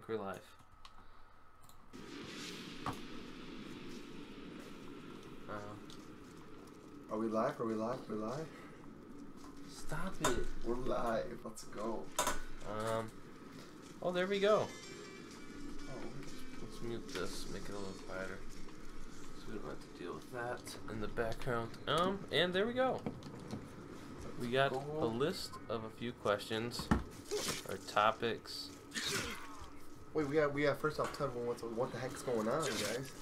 think we're live. Are we live? Are we live? We're live? Stop it. We're live. Let's go. Oh, there we go. Oh, let's mute this, make it a little quieter, so we don't have to deal with that in the background. And there we go. We got a list of a few questions, or topics. Wait, we got first off, tell everyone what the heck's going on, guys.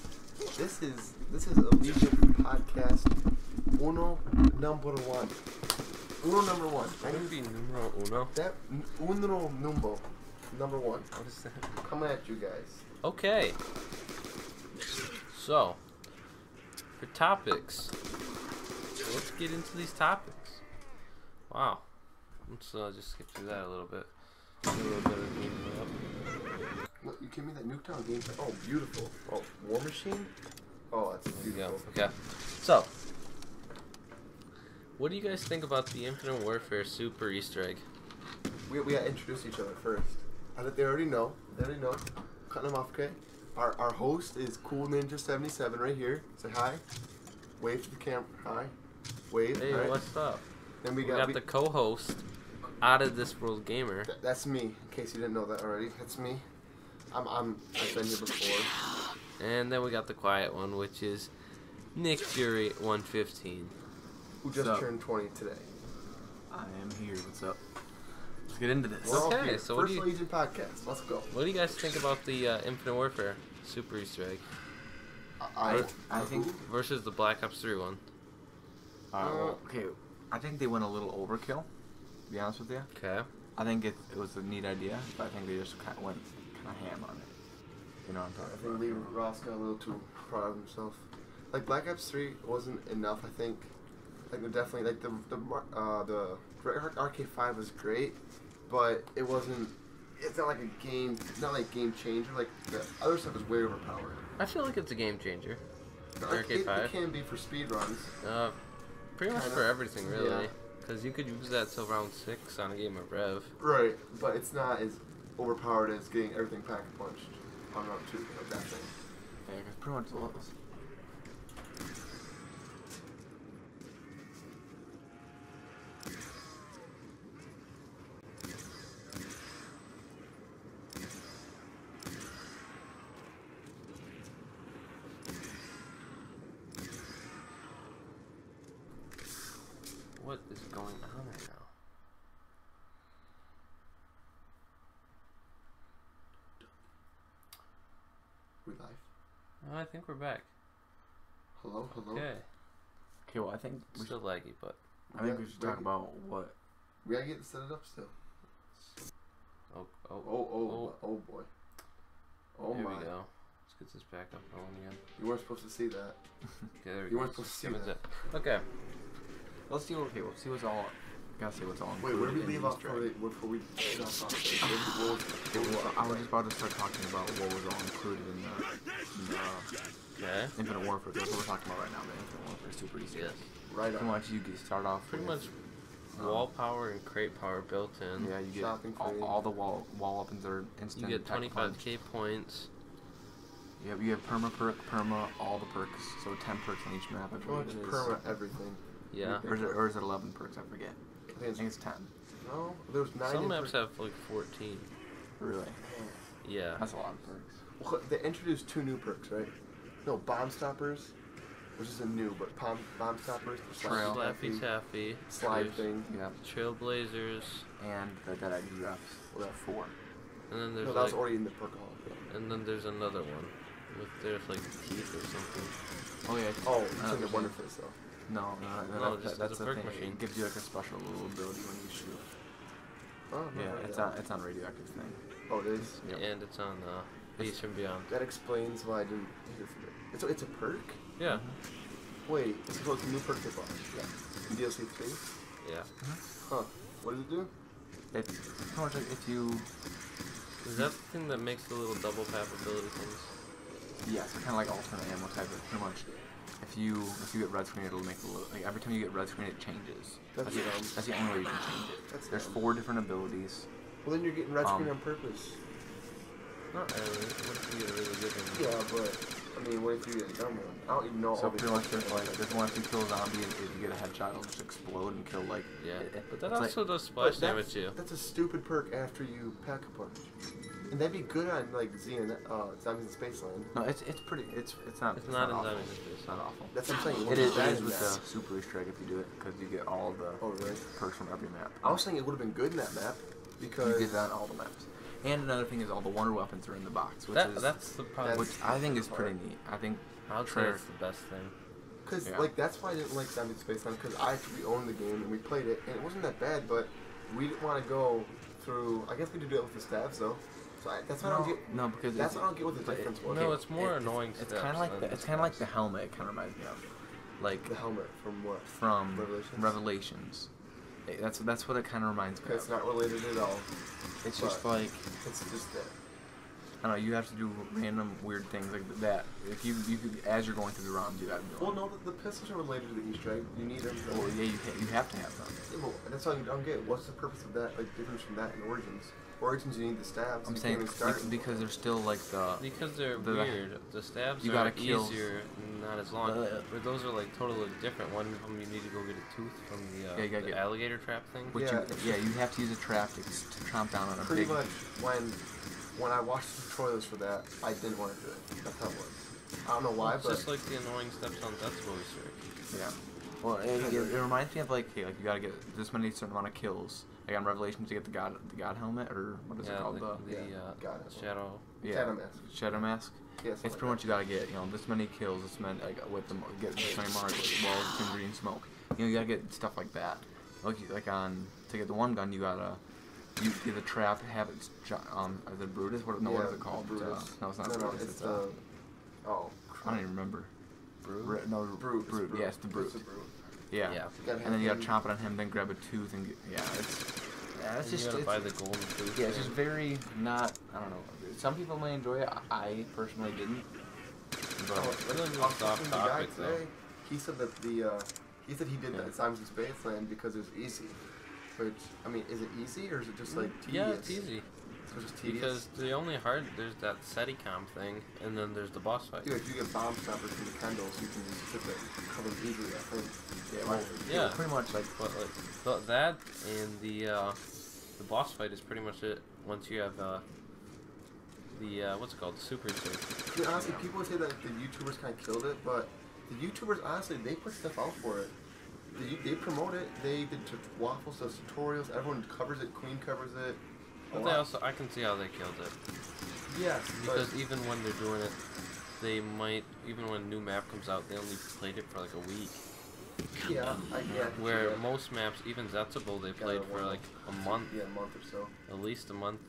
This is AlliGiant podcast number one. Uno number one. That would be numero uno. That uno number one. What is that? Coming at you guys. Okay. So, for topics, let's get into these topics. Wow. Let's just skip through that a little bit. A little bit of moving up. Look, you give me that Nuketown game. Oh, beautiful. Oh, War Machine? Oh, that's beautiful. Okay. So, what do you guys think about the Infinite Warfare Super Easter egg? We gotta introduce each other first. I think they already know. Cutting them off, okay? Our host is CoolNinja77 right here. Say hi. Wave to the camera. Hi. Wave. Hey, right. What's up? Then we got the co-host, Out of This World Gamer. That's me. In case you didn't know that already, that's me. I've been here before. And then we got the quiet one, which is Nick Jury 115. Who just turned 20 today. I am here. What's up? Let's get into this. Okay, so First AlliGiant podcast. Let's go. What do you guys think about the Infinite Warfare Super Easter egg? I think versus the Black Ops 3 one. Okay, I think they went a little overkill. To be honest with you. Okay. I think it was a neat idea, but I think they just kind of went ham on it. You know what I'm talking about? I think Lee Ross got a little too proud of himself. Like Black Ops 3 wasn't enough. I think. Like definitely like the RK5 was great, but it wasn't. It's not like a game. It's not like game changer. Like the other stuff is way overpowered. I feel like it's a game changer. The RK5. It can be for speed runs. Pretty much for everything, really. Because you could use that till round 6 on a game of Rev. Right, but it's not as overpowered as getting everything pack punched on round 2. Like that thing. Yeah, because pretty much what was. What is going on right now? We live? Oh, I think we're back. Hello. Okay. Okay, well I think We're still laggy, but I think we should talk about what. We gotta get set it up still. oh boy. Oh here my. we go. Let's get this back up going again. You weren't supposed to see that. Okay, there we You go. weren't supposed to see that. Okay. Let's see. Okay, we'll see what's all. Gotta see what's all. Wait, where did we included leave in off Easter egg. before we get off? I was just about to start talking about what was all included in the Infinite Warfare. That's what we're talking about right now. The Infinite Warfare Super Easter egg. Right Pretty on. much you start off Pretty with, much wall power and crate power built in. Yeah, you get Shopping all the wall weapons are instant. You get pack punch. 25k points. You have perma perk, all the perks. So 10 perks on each map. I Pretty believe much it is. perma everything. Yeah. Or is it 11 perks? I forget. I think it's 10. No, there was 9. Some maps have like 14. Really? Yeah. That's a lot of perks. Well, they introduced 2 new perks, right? No, bomb stoppers, which is a new, but bomb stoppers, Trail. Slappy Taffy. slide There's thing. Yeah. Trailblazers. And the Dead Giraffes. We have 4. And then there's No, that was like, already in the perk hall. and then there's another one with there's like teeth or something. Oh yeah. Oh, it's in the Wonder Fist though. No, just that's as a the perk thing. machine. It gives you like a special little ability when you shoot. Oh, no, Yeah, it's on radioactive thing. Oh, it is. Yep. And it's on Beast and Beyond. That explains why I didn't hear from it. It's a perk. Yeah. Wait, it's supposed to be a new perk they bought. Yeah. In DLC 3. Yeah. Huh. What does it do? It's pretty much like if you. Is that the thing that makes the little double pap ability things? Yeah, it's kind of like alternate ammo type. But pretty much, if you get red screen, it'll make a little. Like every time you get red screen, it changes. That's dumb. That's the only way you can change it. That's There's dumb. 4 different abilities. Well, then you're getting red screen on purpose. Not really. What if you get a really good one? Yeah, but I mean, what if you get a dumb one? I don't even know. So all the pretty much, content. like, there's one if you kill a zombie and if you get a headshot, it'll just explode and kill like. Yeah, but that it's also does splash But damage too. That's a stupid perk after you pack a punch. And that'd be good on like Zombies in Spaceland. No, it's pretty. It's not. It's not in awful. Zombies in Spaceland. It's not awful. That's what I'm saying. It is bad in with that. the super Easter egg if you do it because you get all the Oh really? perks from every map. I was saying it would have been good in that map because You get that on all the maps. And another thing is all the wonder weapons are in the box, which That's the problem. which I think is pretty neat. I think I'll say it's the best thing. Because Yeah. like that's why I didn't like Zombies in Spaceland because I actually owned the game and we played it and it wasn't that bad, but we didn't want to go through. I guess we did do it with the stabs though. So that's why I don't get. No, because That's what I don't get what the difference was. No, it's more annoying. It's kind of like it's kind of like the helmet. It kind of reminds me of, like The helmet from what? from Revelations? Revelations. That's what it kind of reminds me Okay, it's of. not related at all. It's just but like it's just that. I don't know. You have to do random weird things like that. If you could, as you're going through the ROMs, you got to do. Well, no, the pistols are related to the Easter egg. You need them. Well, yeah, you have to have them. Yeah, well, that's all you don't get. What's the purpose of that? Like difference from that in Origins. Origins, you need the stabs. I'm you saying can't even start. because they're still like the. Because they're the- weird. The stabs you are gotta kill- easier, not as long. The- But those are like totally different. One of them you need to go get a tooth from Yeah, you gotta the get- alligator trap thing. Which Yeah, you have to use a trap to chomp down on a Pretty big. much when I watched the tutorials for that, I didn't want to do it. That's how it was. I don't know why, It's but just like the annoying steps on Death's Row Easter egg. Yeah. Well, it reminds me of like, hey, like you gotta get this many certain amount of kills. Like on Revelations, to get the God helmet or what is it called? God, Shadow. Shadow Mask. Shadow Mask. Yes, It's pretty much you gotta get this many kills, this many with them get this many marks, walls, and green smoke. You gotta get stuff like that. Like on to get the one gun, you gotta get the trap, have it is it Brutus? What is it called? Brutus. No, it's not No, Brutus. it's the. Oh. I don't even remember. Brute? No, Brute. It's Brute. Yeah, it's the Brute. It's the Brute. Yeah. Yeah. And then you gotta chomp it on him, then grab a tooth and get, it's You just gotta buy the golden tooth. yeah, it's just very not. I don't know. Some people may enjoy it. I personally didn't. But Really I was off talking to the guy topic though. today. He said that he said he did that Zombies in Spaceland because it was easy. Which I mean, is it easy or is it just like tedious? Yeah, it's easy. So it's just tedious. Because the only there's that SETICOM thing, and then there's the boss fight. Dude, if you get bomb stoppers from the candles, you can just hit the cover easily. I think. Yeah. pretty much like. But like that and the boss fight is pretty much it. Once you have the what's it called, the super suit. Dude, honestly, people say that the YouTubers kind of killed it, but the YouTubers honestly they put stuff out for it. They promote it. They did waffles, those tutorials. Everyone covers it. Queen covers it. But they also, I can see how they killed it. Yes, Because even when they're doing it, they might, even when a new map comes out, they only played it for like a week. yeah, Where most maps, even Zetsubo, they played for like a month. Yeah, a month or so. At least a month.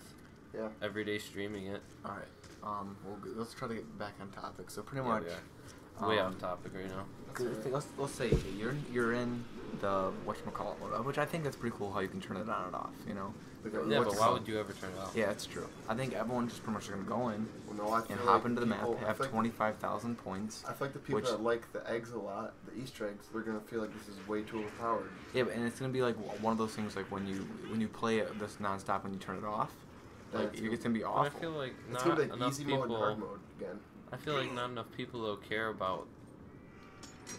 Yeah. Every day streaming it. All right. Let's try to get back on topic. So pretty Yeah, much. we are. Way off topic right now. Let's say you're in the whatchamacallit mode, which I think that's pretty cool how you can turn it on and off. Yeah, but why would you ever turn it off? Yeah, it's true. I think everyone just pretty much are gonna go in Well, no, I feel and like hop into the map, people- I have feel like- 25,000 points. I feel like the people which- that like the eggs a lot, the Easter eggs, they're gonna feel like this is way too overpowered. Yeah, and it's gonna be like one of those things like when you play it this nonstop when you turn it off, like That's it's gonna be But awful. I feel like It's not gonna be like enough easy mode and hard people. mode again. I feel like not enough people though care about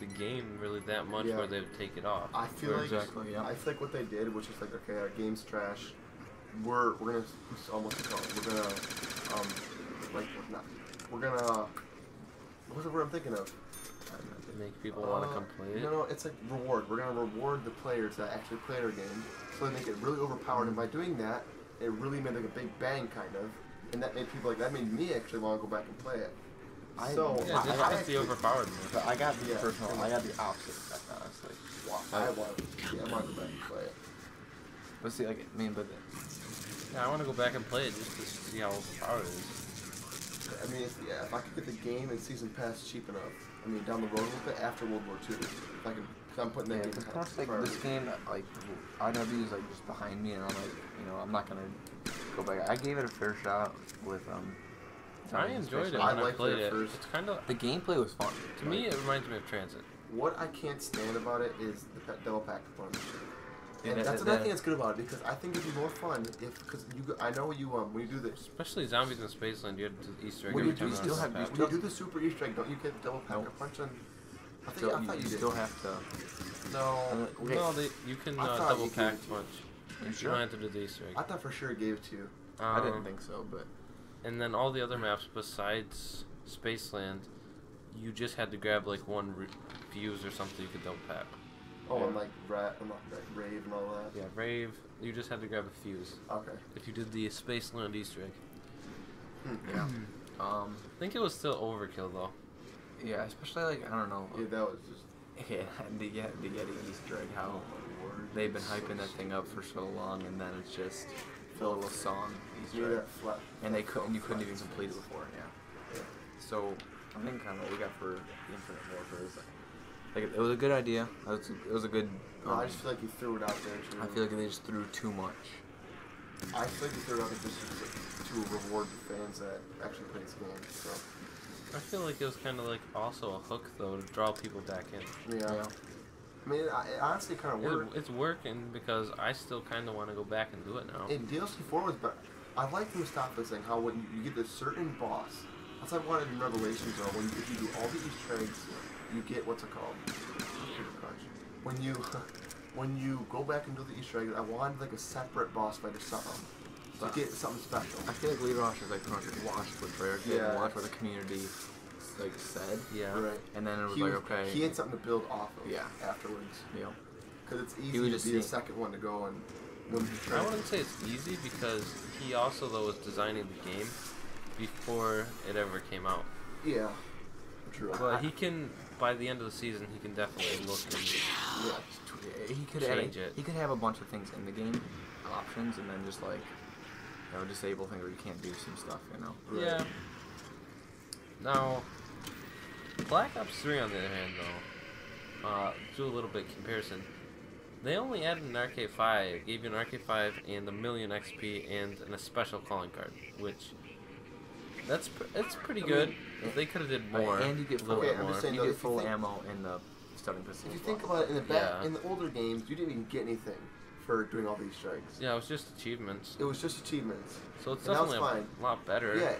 the game really that much Yeah. where they would take it off. I feel Where- like Exactly, yeah. I feel like what they did was just like, okay, our game's trash. We're gonna almost we're gonna like not we're gonna what's the word I'm thinking of? make people want to come play it. No, it's like reward. We're gonna reward the players that actually play our game, so they make it really overpowered. And by doing that, it really made like a big bang kind of, and that made people like that made me actually want to go back and play it. I Yeah, just I the actually- overpowered But I got the Yeah, personal. pretty I got much. the opposite effect, honestly. I want to go back and play it. But see, like, I mean, but Yeah, I want to go back and play it just to see how overpowered it is. I mean, if I could get the game and season pass cheap enough, I mean, down the road a little bit after World War II, if I could, cause I'm putting that yeah, game because in plus, like, priority. this game, like, IW is like just behind me, and I'm like, I'm not gonna go back. I gave it a fair shot with I enjoyed it I when I liked played it it. at first. It's kind of, The gameplay was fun. to me, it reminds me of Transit. What I can't stand about it is the double pack punch. And that's another thing that's good about it, because I think it'd be more fun because I know when you do this, especially zombies in Spaceland, you have the Easter egg when every you time. when you do the super Easter egg, don't you get the double pack a punch on? I thought you did. still have to. No. Okay. No, you can I thought double you pack could. punch. You You sure? don't have to do the Easter egg. I thought for sure it gave it to you. I didn't think so, but And then all the other maps besides Spaceland, you just had to grab like one fuse or something you could double pack. Oh, and like Rave and all that. Yeah, Rave, you just had to grab a fuse. Okay. If you did the Spaceland Easter egg. yeah. I think it was still overkill though. Yeah, especially like I don't know. Yeah, that was just. Yeah, the Yeti Easter egg. How they've been hyping that thing up for so long, and then it's just a little song Easter egg, and you couldn't even complete it before. Yeah. So I think kind of what we got for the Infinite Warfare is like it was a good idea. It was a good. No, I just feel like you threw it out there. I feel like they just threw too much. I feel like you threw it out there just to reward the fans that actually play this game. So. I feel like it was kind of like also a hook though to draw people back in. Yeah. I mean, it honestly kind of worked. It's working because I still kind of want to go back and do it now. And DLC 4 was better. I like the Mustafa thing, how when you get this certain boss, that's what I wanted in Revelations, though, if you do all the Easter eggs, you get, what's it called? When you go back and do the Easter egg, I wanted like a separate boss fight or something. To get something special. I feel like Leader Rush is like pretty much watched what trailer, watched what the community like said. Yeah. Right. And then it was like, okay. He had something to build off of. Yeah. Afterwards. Yeah. Because it's easy to be the second one to go and. I wouldn't say it's easy because he also though was designing the game before it ever came out. Yeah. True. But he can, by the end of the season, he can definitely look and he could change it. He could have a bunch of things in the game, options, and then just like, disable things where you can't do some stuff, Right. Yeah. Now, Black Ops 3 on the other hand, though, do a little bit comparison. They only added an RK5, gave you an RK5 and a million XP and a special calling card, which it's pretty good. They could have did more. And you get full, you get full ammo in the starting pistol. If you think about it, in the older games, you didn't even get anything for doing all these strikes. Yeah, it was just achievements. It was just achievements. So it's definitely a lot better. Yeah,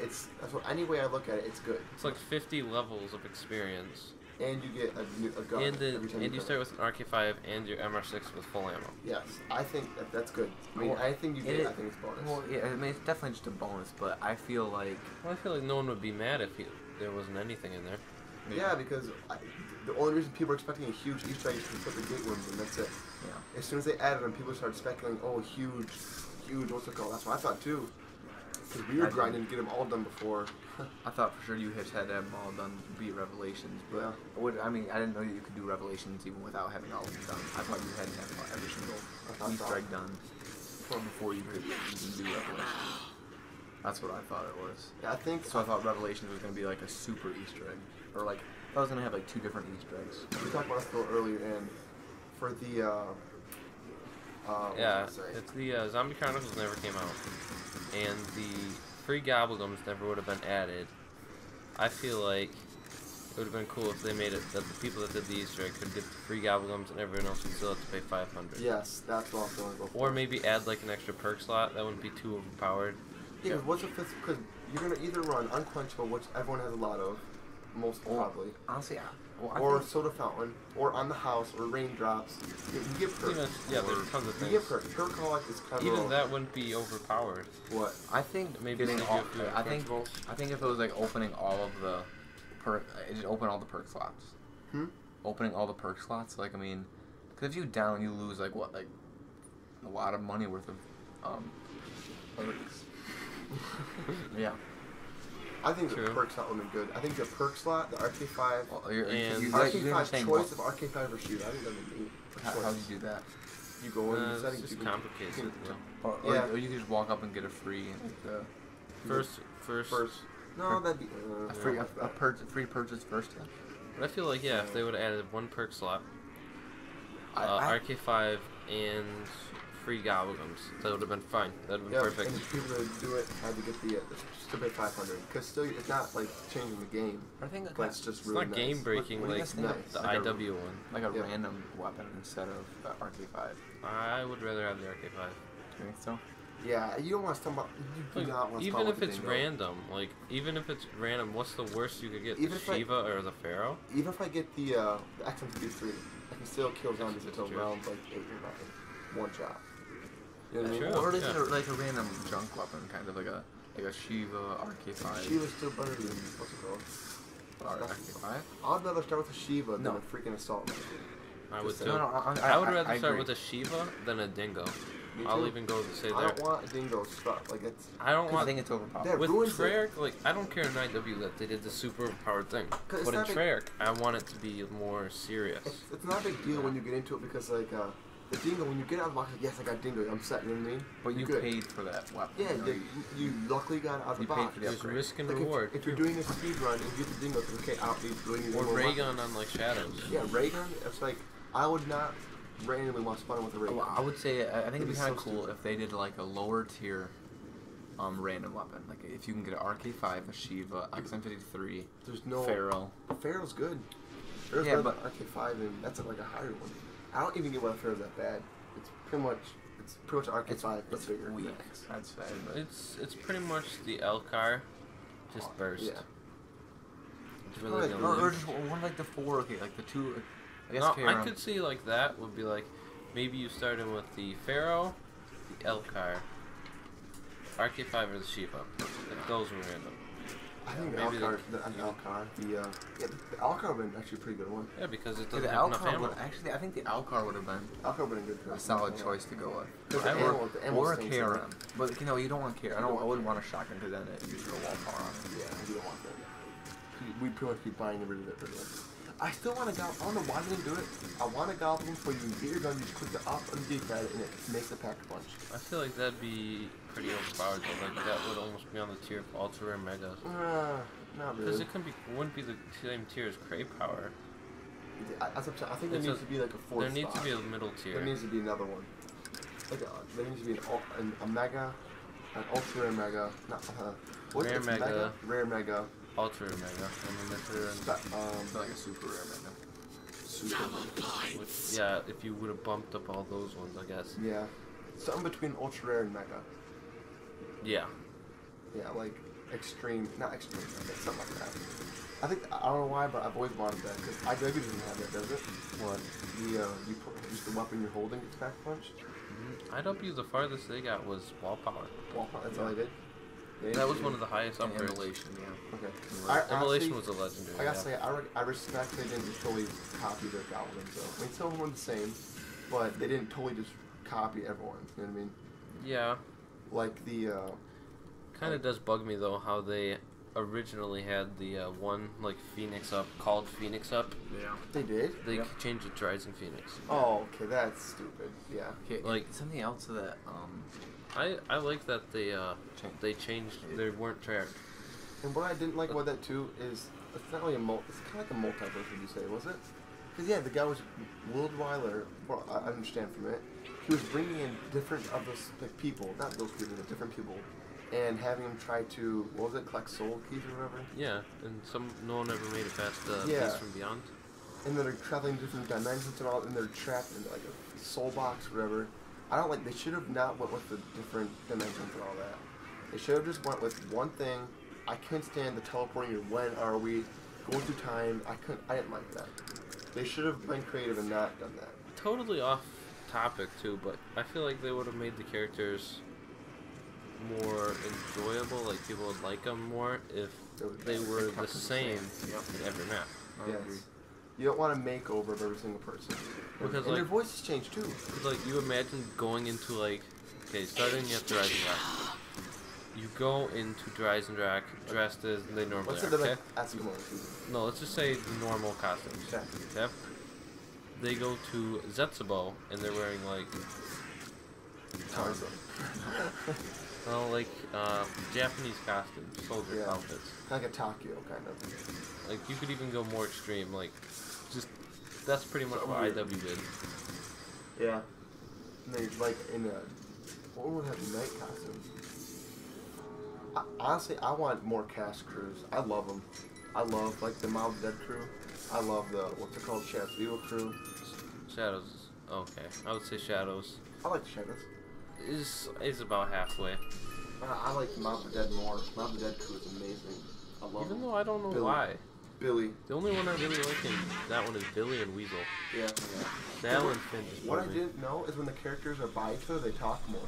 any way I look at it, it's good. It's like 50 levels of experience. And you get a gun every time you start with an RK5 and your MR6 with full ammo. Yes, I think that's good. I mean, anything you get, I think it's bonus. Well, yeah, I mean, it's definitely just a bonus, but I feel like... Well, I feel like no one would be mad if there wasn't anything in there. Yeah, because the only reason people are expecting a huge Easter egg is to put the gate worms in, that's it. Yeah. As soon as they added them, people started speculating, oh, huge, what's it called? That's what I thought, too. Because we were grinding to get them all done before. I thought for sure you had to have them all done to beat Revelations, but I didn't know that you could do Revelations even without having all of them done. I thought you had to have every single Easter egg done before you could even do Revelations. That's what I thought it was. Yeah, I think. So I thought Revelations was going to be like a super Easter egg, or like I was going to have like 2 different Easter eggs. We talked about this a little earlier, and for the it's the Zombie Chronicles never came out, and the free Gobblegums never would have been added. I feel like it would have been cool if they made it that the people that did the Easter egg could get the free Gobblegums and everyone else would still have to pay $500. Yes, that's what I'm going to go for. Or maybe add like an extra perk slot. That wouldn't be too overpowered. Yeah, what's the fifth? Because you're going to either run Unquenchable, which everyone has a lot of, most probably. Honestly, or Soda Fountain, or On the House, or Raindrops. You can get perks. There's tons of things. You get perks. Perkaholic is kind of even that wouldn't be overpowered. What? I think maybe getting all. I think if it was like opening all of the just open all the perk slots. Opening all the perk slots, like I mean, because if you down, you lose like a lot of money worth of perks. Yeah. I think the perk slot would be good. I think the perk slot, the RK5, RK5 choice of RK5 or shoot. I think that would be. How do you do that? You go in the settings. It's just complicated. Or you can just walk up and get a free. First. No, that'd be a free purchase first. Yeah. But I feel like if they would have added 1 perk slot, RK5 and free goblins. That would have been fine. That would have been perfect. And the people that do it had to get the stupid 500 because still it's not like changing the game. I think But it's just It's really not nice. game breaking What do you like guys think of- the like IW one. like a Yeah. random weapon instead of the RK5. I would rather have the RK5. Do you think so? Yeah, you don't want to stumble. You do not want to Even stumble if with it's the dingo. random, like even if it's random, what's the worst you could get? Even The if I- Shiva or the Pharaoh? Even if I get the XM53, I can still kill zombies That's until true. round like 8 or 9. One shot. You know what I mean? True. Or is Yeah. it like a random junk weapon, kind of like a Shiva RK5? Shiva's still better than what's it called? Or RK5? I'd rather start with a Shiva No. than a freaking assault rifle. I would Just too. saying. I would rather start agree. with a Shiva than a Dingo. Me I'll too. even go to say I there. don't want a dingo stuff. Like it's. I don't I want think it's overpowered. Yeah. with ruins it. Treyarch. Like I don't care in IW that they did the super powered thing, 'Cause it's but in not a- Treyarch, I want it to be more serious. It's not a big deal when you get into it because like the dingo when you get out of the box, like, yes I got dingo, I'm set. You know what I mean? But you You're good. paid for that weapon. Yeah, you know, you luckily got out of the You paid box. for the There's upgrade. risk and Like reward. if you're too. doing a speed run and you get the dingo, it's okay. I'll be doing Or more ray weapons. gun on like Shadows. Yeah, ray gun. It's like I would not randomly want to spawn with a ray gun. Well, I would say I think it'd be It'd be kind of so cool stupid. if they did like a lower tier random weapon. Like if you can get an RK5, a Shiva, XM53, There's no. Pharaoh. Pharaoh's good. Pharaoh's Yeah, better but- than RK5 and that's like a higher one. I don't even get why Pharaoh's that bad. It's pretty much RK5 but It's bigger. weak. Max. I'd say. But It's pretty much the Elcar, just burst. Yeah. It's really Or- gonna or lose. just one like the 4, okay, like the 2. I guess No, okay, I around- could see like that would be like maybe you started with the Pharaoh, the Elcar, RK5 or the Shiva. If those were random. I think Maybe the Alcar, the- the Alcar would have been actually a pretty good one. Yeah, because it Yeah, doesn't the have enough Alcar ammo. would actually. I think the Alcar would have been Alcar would have been a good a solid choice to go with. Because I the would- ammo, the ammo Or a stinks KRM. in it. But you know, you don't want KRM. I wouldn't want a shotgun because then it uses your wall power on it. Yeah, you don't want that. We pretty much keep buying rid of it. I still want a goblin. I don't know why they didn't do it. I want a goblin where you get your gun, you just click the up and D-pad and it makes a pack punch. I feel like that'd be pretty overpowered though. Like that would almost be on the tier of ultra rare megas. Not Because really. it wouldn't be the same tier as Cray Power. I think there It's needs a- to be like a fourth There needs to spot. be a middle tier. There needs to be another one. Like there needs to be a mega, an ultra rare mega, not what's Rare it's mega. rare mega, ultra rare mega, and then if they're Like a super rare mega. super mega. which, yeah, if you would have bumped up all those ones, I guess. Yeah, something between ultra rare and mega. Yeah. Yeah, like extreme, not extreme, mega, something like that. I think I don't know why, but I've always wanted that because IW doesn't have that, does it? What? You put just the weapon you're holding gets back punched. IW, the farthest they got was wall power. Well, that's all I did. Yeah, That was yeah. one of the highest And upgrades. Immolation, yeah. Okay. Immolation Honestly, was a legendary. I gotta yeah. say, I respect they didn't just totally copy their goblins though. I mean, some of them were the same, but they didn't totally just copy everyone. You know what I mean? Yeah. Like the Kind of does bug me though how they originally had the one like Phoenix Up called Phoenix Up. Yeah. they did. They Yep. changed it to Rising Phoenix. Oh, okay, that's stupid. Yeah. Okay, Like- something else that I like that they changed. They weren't tracked. And what I didn't like about that too is it's not really it's kind of like a multiverse. Would you say was it? Because yeah, the guy was Wildweiler. Well, I understand from it. He was bringing in different of those like people, not those people, but different people, and having them try to what was it, collect soul keys or whatever. Yeah, and no one ever made it past Yeah. Beast from Beyond. And then they're traveling different dimensions and all, and they're trapped in like a soul box or whatever. I don't like. They should have not went with the different dimensions and all that. They should have just went with one thing. I couldn't stand the teleporting. Or when are we going through time? I didn't like that. They should have been creative and not done that. Totally off topic too, but I feel like they would have made the characters more enjoyable. Like people would like them more if they were the same Yep. in every map. I agree. Yes. You don't want a makeover of every single person. Because, and their like- voices change too. 'Cause, like you imagine going into like, okay, starting at Dreisendrach. You go into Dreisendrach dressed as they normally What's are. it Okay? like Eskimos? No, let's just say the normal costumes. Yeah. Okay? They go to Zetsubo and they're wearing like, Tarzan. well, like Japanese costumes, soldier Yeah. outfits. Like a Takio kind of. Like you could even go more extreme. Like, just that's pretty much So what weird. IW did. Yeah. And they're like in a, what would have night costumes? Honestly, I want more cast crews. I love them. I love like the Mob Dead crew. I love the what's it called, Shadows Evil crew. Shadows. Okay, I would say Shadows. I like Shadows. Is about halfway. I like Mob of the Dead more. Mob of the Dead crew is amazing. I love Even them. though I don't know Billy. why. Billy. The only one I really like in that one is Billy and Weasel. Yeah. That one Finn just What I bored me. didn't know is when the characters are by each other, they talk more.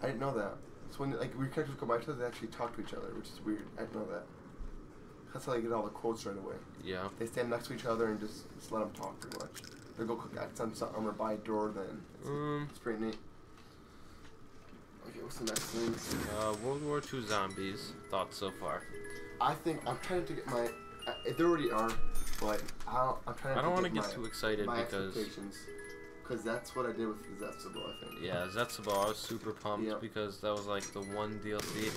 I didn't know that. So when like when characters go by each other, they actually talk to each other, which is weird. I didn't know that. That's how they get all the quotes right away. Yeah. They stand next to each other and just let them talk pretty much. They go cook eggs on something or by a door then. It's pretty neat. Okay, what's the next thing? World War II zombies. Thoughts so far? I think I'm trying to get my. There already are, but I'm trying to. I don't want to my, get too excited my because. expectations. Because that's what I did with the Zetsubou, I think. Yeah, Zetsubou, I was super pumped because that was like the one DLC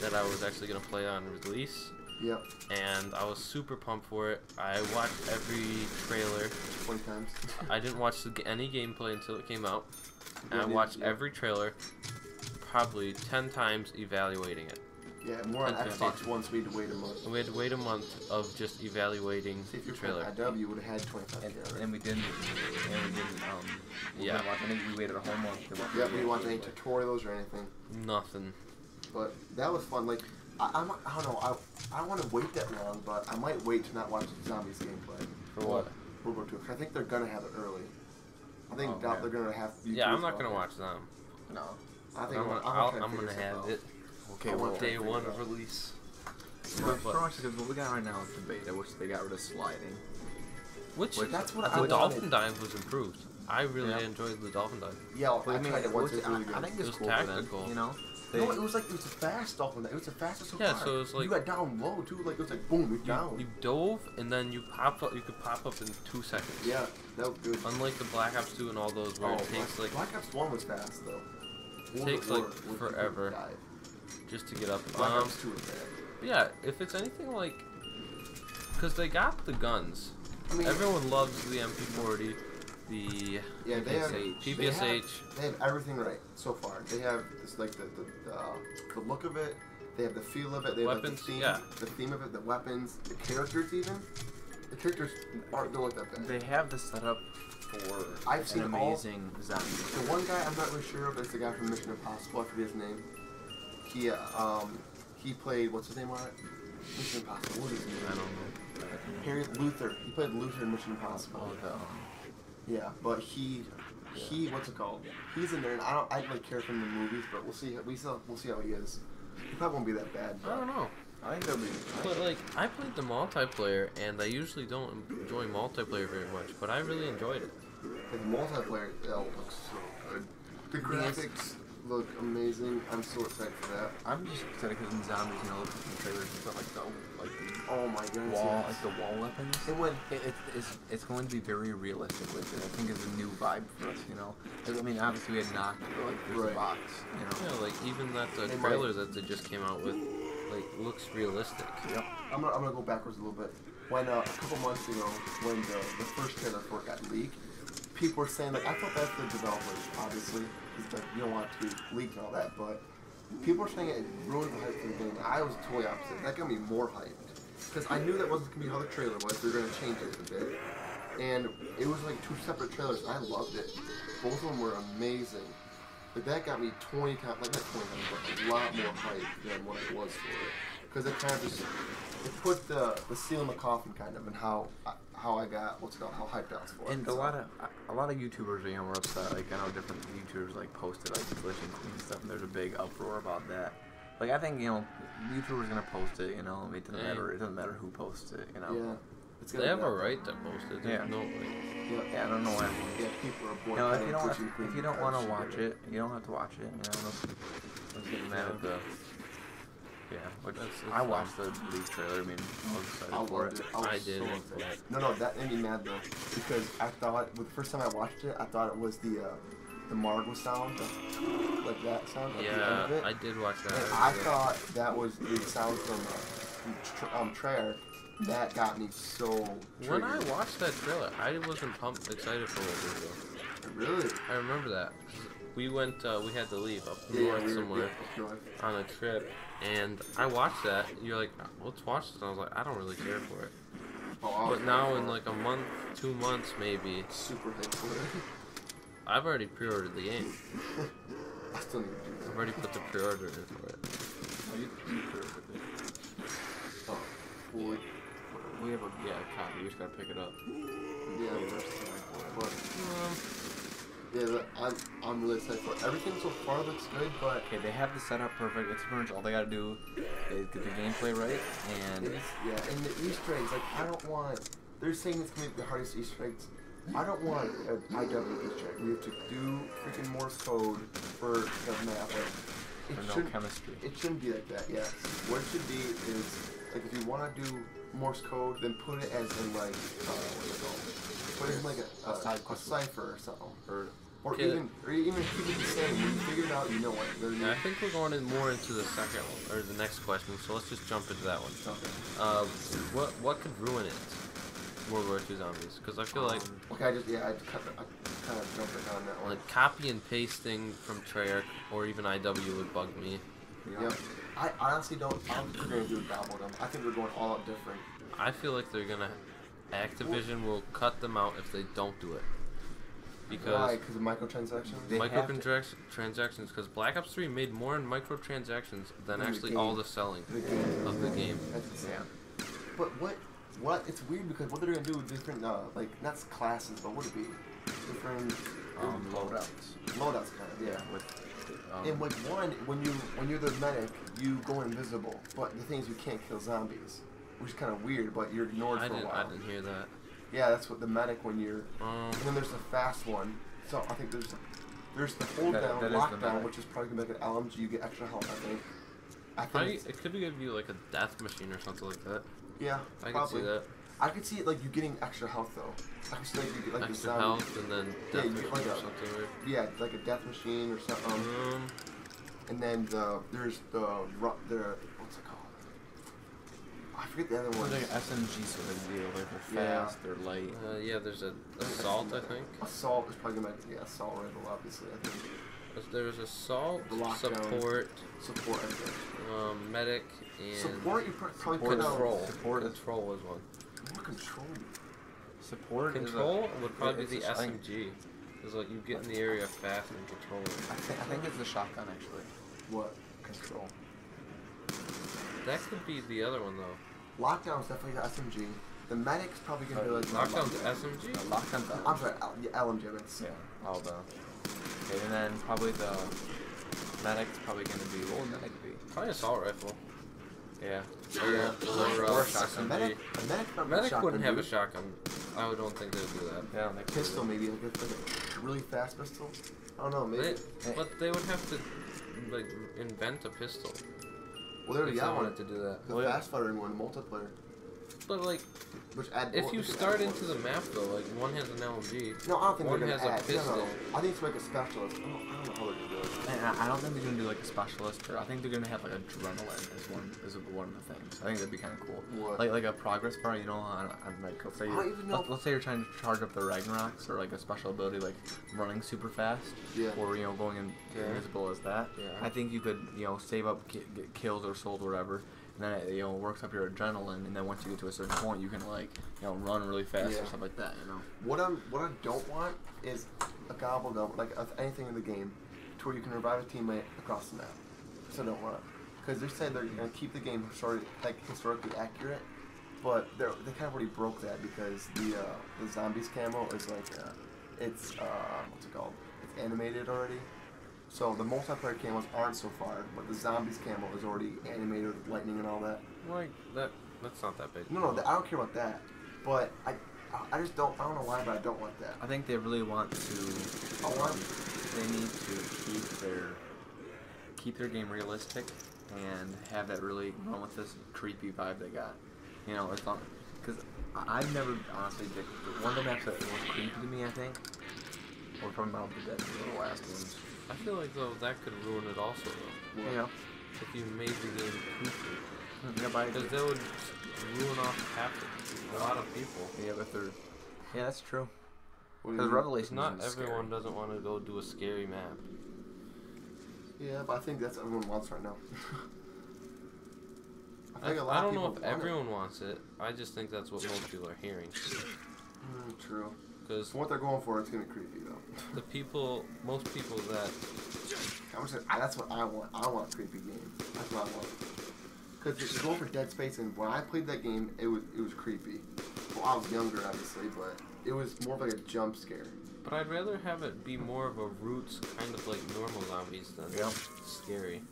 that I was actually going to play on release. Yep. And I was super pumped for it. I watched every trailer. 20 times. I didn't watch any gameplay until it came out. And I watched every trailer probably 10 times evaluating it. Yeah, more on Xbox One, so we had to wait a month. And we had to wait a month of just evaluating See, if the you're trailer. IW, you would have had 25 And we didn't. Yeah. I think we waited a whole month to watch. Yeah, we didn't watch any tutorials or anything. Nothing. But that was fun. Like, I don't know. I don't want to wait that long, but I might wait to not watch the Zombies gameplay. For what? World War II. I think they're gonna have it early. I think they're gonna have. Yeah, I'm not gonna watch them. No. I think I'm gonna have it. Okay, well, day one of release. Because what we got right now is the beta, which they got rid of sliding. Which that's what the dolphin dive was improved. I really enjoyed the dolphin dive. Yeah, I tried it once. It was really good. I think it was cool tactical. You know. No, it was a fast dolphin. It was the fastest so far. Yeah, so it was like you got down low too. Like it was like boom, you're down. You dove and then you pop up. You could pop up in 2 seconds. Yeah, that was good. Unlike the Black Ops 2 and all those where it takes like Black Ops 1 was fast though. It takes like forever just to get up. Black Ops 2 was bad. Yeah, if it's anything like, because they got the guns. I mean, everyone loves the MP40, the PPSH. They have everything right so far. They have this like the look of it. They have the feel of it. They have weapons, like, the theme of it, the weapons, the characters even. The characters aren't doing that bad. They have the setup for I've seen amazing zombies. The one guy I'm not really sure of is the guy from Mission Impossible. I forget his name. He played, what's his name on it? Mission Impossible. What is his name? I don't know. Harry Luther. He played Luther in Mission Impossible. Yeah, but he what's it called? He's in there, and I don't really care for him in the movies, but we'll see how he is. He probably won't be that bad. But I don't know. I think that'll be. But like, I played the multiplayer, and I usually don't enjoy multiplayer very much, but I really enjoyed it. The multiplayer looks so good. The graphics look amazing. I'm so excited for that. I'm just excited because in zombies, you know, look at the trailers and stuff like the oh my goodness, wall, like the wall weapons. It's going to be very realistic with it. I think it's a new vibe for us, you know. I mean, obviously we had knocked like there's a box, you know. Yeah, like even that the trailer that they just came out with, like looks realistic. Yep. I'm gonna go backwards a little bit. When a couple months ago, when the first trailer for it got leaked, people were saying like, I felt bad for the developers, obviously, because like you don't want it to be leaked and all that, but people were saying it ruined the hype for the game. I was totally opposite. That got me more hyped. Because I knew that wasn't going to be how the trailer was. They were going to change it a bit. And it was like 2 separate trailers. I loved it. Both of them were amazing. But that got me 20 times, like not 20 times, but a lot more hype than what it was for it. Because it kind of just, it put the seal in the coffin kind of, and how I got, how hyped I was for it. And a lot of YouTubers, you know, were upset. Like, I know different YouTubers, like, posted, like, glitching and stuff, and there's a big uproar about that. Like, I think, you know, YouTubers gonna post it, you know, it doesn't matter who posts it, you know. Yeah. They have a right to post it. There's no Yeah, I don't know why. Yeah, people are You know, if you don't want to watch it, you don't have to watch it, you know. Let's get mad at the... Yeah, which I watched the leak trailer, I mean, I was excited for it. I did. No, that made me mad though, because I thought, the first time I watched it, I thought it was the Margo sound, like that sound at the end of it. I did watch that. And I thought that was the sound from Treyarch. That got me so triggered. When I watched that trailer, I wasn't excited for what it was. Really? I remember that. We went. We had to leave up Yeah, north somewhere north. on a trip, and I watched that. You're like, let's watch this. And I was like, I don't really care for it. Oh, But now in like a month, 2 months maybe, super hyped for it. I've already pre-ordered the game. I still need to do that. I've already put the pre-order in for it. Oh, you pre-ordered it. Oh, boy. We have a copy. We just gotta pick it up. Yeah, but I'm really excited for it. Everything so far looks good, but Okay, they have the setup perfect. It's pretty much all they gotta do is get the gameplay right, and and the Easter eggs, like I don't want. They're saying it's gonna be the hardest Easter eggs. I don't want an IW Easter egg. We have to do freaking Morse code for the map. Like, no chemistry. It shouldn't be like that. Yes. What it should be is like if you want to do Morse code, then put it as in like what's it called? Put it in like a cipher or something, or even keep it the same. When you figure it out, you know what. Yeah, I think we're going more into the second one, or the next question. So let's just jump into that one. What could ruin it? World War II zombies, because I feel like okay, I kind of jumped on that one. like copy and pasting from Treyarch or even IW would bug me. Yep. I honestly don't think they're gonna do a gobblegum. I think they're going all out different. I feel like they're gonna. Activision will cut them out if they don't do it. Because why? Because of microtransactions. Microtransactions. Because Black Ops 3 made more in microtransactions than actually all the selling of the game. That's insane. But what? It's weird because what they're gonna do with different, like not classes, but what would it be? Different loadouts. Loadouts, kind of. Yeah. And with one, when you're the medic, you go invisible. But the thing is, you can't kill zombies, which is kind of weird. But you're ignored for a while. I didn't hear that. Yeah, that's what the medic when you're. And then there's the fast one. So I think there's the hold down, lockdown, which is probably gonna make an LMG. You get extra health. I think. It could give you like a death machine or something like that. Yeah, I probably. could see that. I could see it like you getting extra health though. I could see like you get like extra health and then death machine like or something weird. Yeah, like a death machine or something. And then there's the what's it called? I forget the other one. Like SMG sort of deal. Like they're fast, they're light. Yeah, there's a assault, I think. Assault is probably gonna be assault rifle, obviously. I think. There's assault, support, I think. Medic, and support. You probably could control. Control is one. What control? Support. Control would probably be the SMG. Because like you get in the area fast and control it. I think it's the shotgun actually. What? Control. That could be the other one though. Lockdown is definitely the SMG. The medic's probably gonna be like Lockdown's SMG. Lockdown's LMG. I'm sorry, LMG. Yeah, all the. Okay, and then probably the medic's probably gonna be. What would medic be? Probably assault rifle. Yeah. Or shotgun. Medic wouldn't have a shotgun. I don't think they would do that. Yeah, pistol maybe like a really fast pistol. I don't know, maybe. But they would have to like invent a pistol. Well, they already wanted to do that. The fast firing one, multiplayer. But like, if you start into the map though, like one has an LMG. No, I don't think one they're gonna has a pistol. No. I think it's like a specialist. I don't know how they're gonna do it. I don't think they're gonna do like a specialist, or I think they're gonna have like adrenaline is one of the things. I think that'd be kind of cool. What? Like a progress bar, you know, on like let's say you're trying to charge up the Ragnaroks, or like a special ability like running super fast, or going invisible as that. Yeah. I think you could save up, get kills or souls or whatever. And then it works up your adrenaline, and then once you get to a certain point, you can run really fast or stuff like that. What I don't want is a gobblegum like of anything in the game, to where you can revive a teammate across the map. So I don't want it, because they said they're gonna keep the game historically accurate, but they kind of already broke that because the zombies camo is like it's what's it called? It's animated already. So the multiplayer camos aren't so far, but the zombies camo is already animated with lightning and all that. Like that's not that big. No, I don't care about that. But I just don't. I don't know why, but I don't want that. I think they really want to. They need to keep their game realistic and have that really run with this creepy vibe they got. It's not because I've never honestly one of the maps that was creepy to me. I think, or probably Mountain of the Dead, the last ones. I feel like though that could ruin it also though. Yeah. If you made the game creepy. Because that would ruin off a lot of people. Yeah, but yeah, that's true. Because Revelations Not isn't everyone scary. doesn't want to go do a scary map. Yeah, but I think that's what everyone wants right now. I don't know if everyone wants it. I just think that's what most people are hearing. True. Because From what they're going for, it's gonna be creepy though. most people that That's what I want. I want a creepy game. That's what I want. Because you're going for Dead Space, and when I played that game, it was creepy. Well, I was younger, obviously, but it was more of like a jump scare. But I'd rather have it be more of a roots, kind of like normal zombies than scary.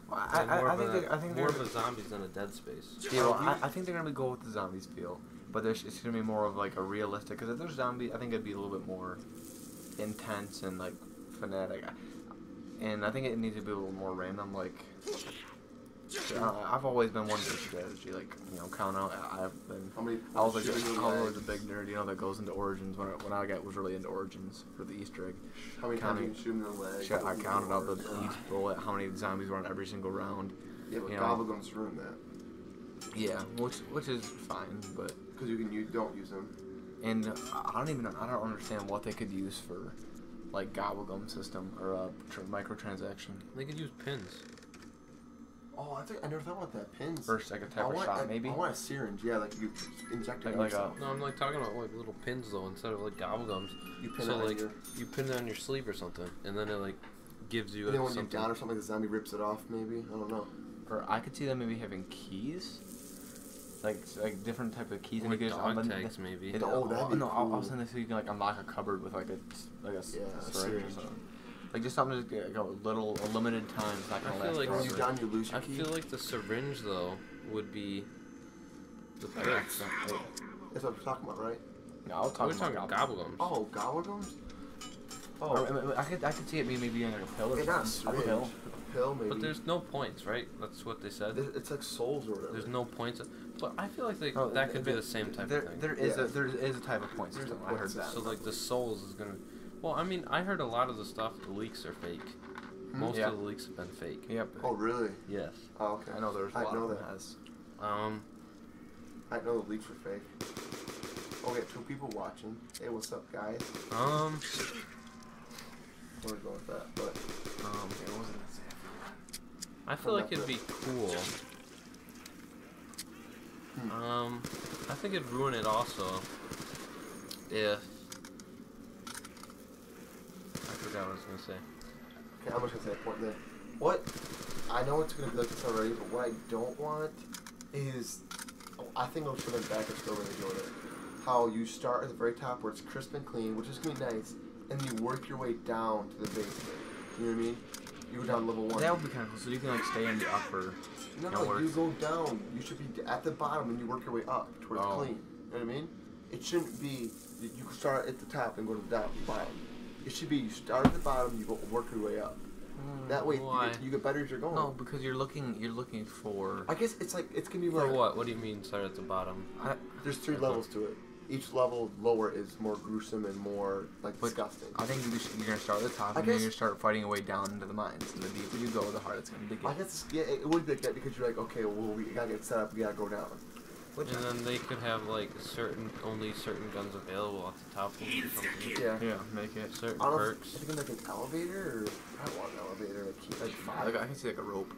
Well, I think more of a zombies than a Dead Space. Yeah, well, I think they're gonna go with the zombies feel, but it's gonna be more of like a realistic. Because if there's zombies, I think it'd be a little bit more intense and like fanatic. And I think it needs to be a little more random. Like, I've always been one for strategy. Like, you know, count out. I was always a big nerd, you know, that goes into Origins. When I was really into Origins for the Easter egg. How many times you can shoot in the leg? I counted out each bullet, how many zombies were on every single round. Yeah, but Gobblegums ruin that. Yeah, which is fine, but because you don't use them. And I don't understand what they could use for, like, Gobblegum system or a microtransaction. They could use pins. Oh, I never thought about that. Pins. First, like a type of shot, maybe. I want a syringe. Yeah, like you inject it. Like no, I'm like talking about like little pins though, instead of like gobblegums. You pin so it like you pin it on your sleeve or something, and then it like gives you. And then when you're down or something, the zombie rips it off. Maybe I don't know. Or I could see them maybe having keys. Like different type of keys. Or and dog tags maybe. That'd be cool. I was saying this so you can like unlock a cupboard with like a syringe or something. Like just something to go a limited time. It's not gonna last. When you're done, you lose your key. I feel like the syringe though would be the perks. That's what we're talking about, right? No, we're talking about gobblegums. Oh, gobblegums. Oh, I could see it maybe being like a pill or something. A pill. A pill, maybe. But there's no points, right? That's what they said. It's like souls or whatever. There's no points. But I feel like that could be the same type of thing. There is a type of point system. I heard that. So like the souls is gonna. Well, I mean, I heard a lot of the stuff. The leaks are fake. Most of the leaks have been fake. Yep. Oh, really? Yes. Oh, okay. I know there's a lot of them. I know the leaks are fake. Oh, we got 2 people watching. Hey, what's up, guys? Where to go with that? But what was it? I feel like it'd be cool. I think it'd ruin it also if. I forgot what I was gonna say. Okay, I'm just gonna say a point there. What? I know it's gonna be like this already, but what I don't want is, I think I should have back a story when they doing it. How you start at the very top where it's crisp and clean, which is gonna be nice, and you work your way down to the basement. You know what I mean? You go down level 1. That would be kind of cool. So you can like stay in the upper. No, you go down. You should be at the bottom and you work your way up towards clean. You know what I mean? It shouldn't be you can start at the top and go to the bottom. It should be you start at the bottom, you go work your way up. That way you get better as you're going. No, because you're looking for. I guess it's gonna be for what? What do you mean start at the bottom? There's 3 levels to it. Each level lower is more gruesome and more disgusting. I think you're gonna start at the top and then you're gonna start fighting your way down into the mines. And the deeper you go, the harder it's gonna get. I guess it would be like that because you're like, okay, well we gotta get set up, we gotta go down. And then they could have like only certain guns available at the top or something. Yeah, make it certain perks. I think like an elevator, or I want an elevator, like 5. I can see like a rope,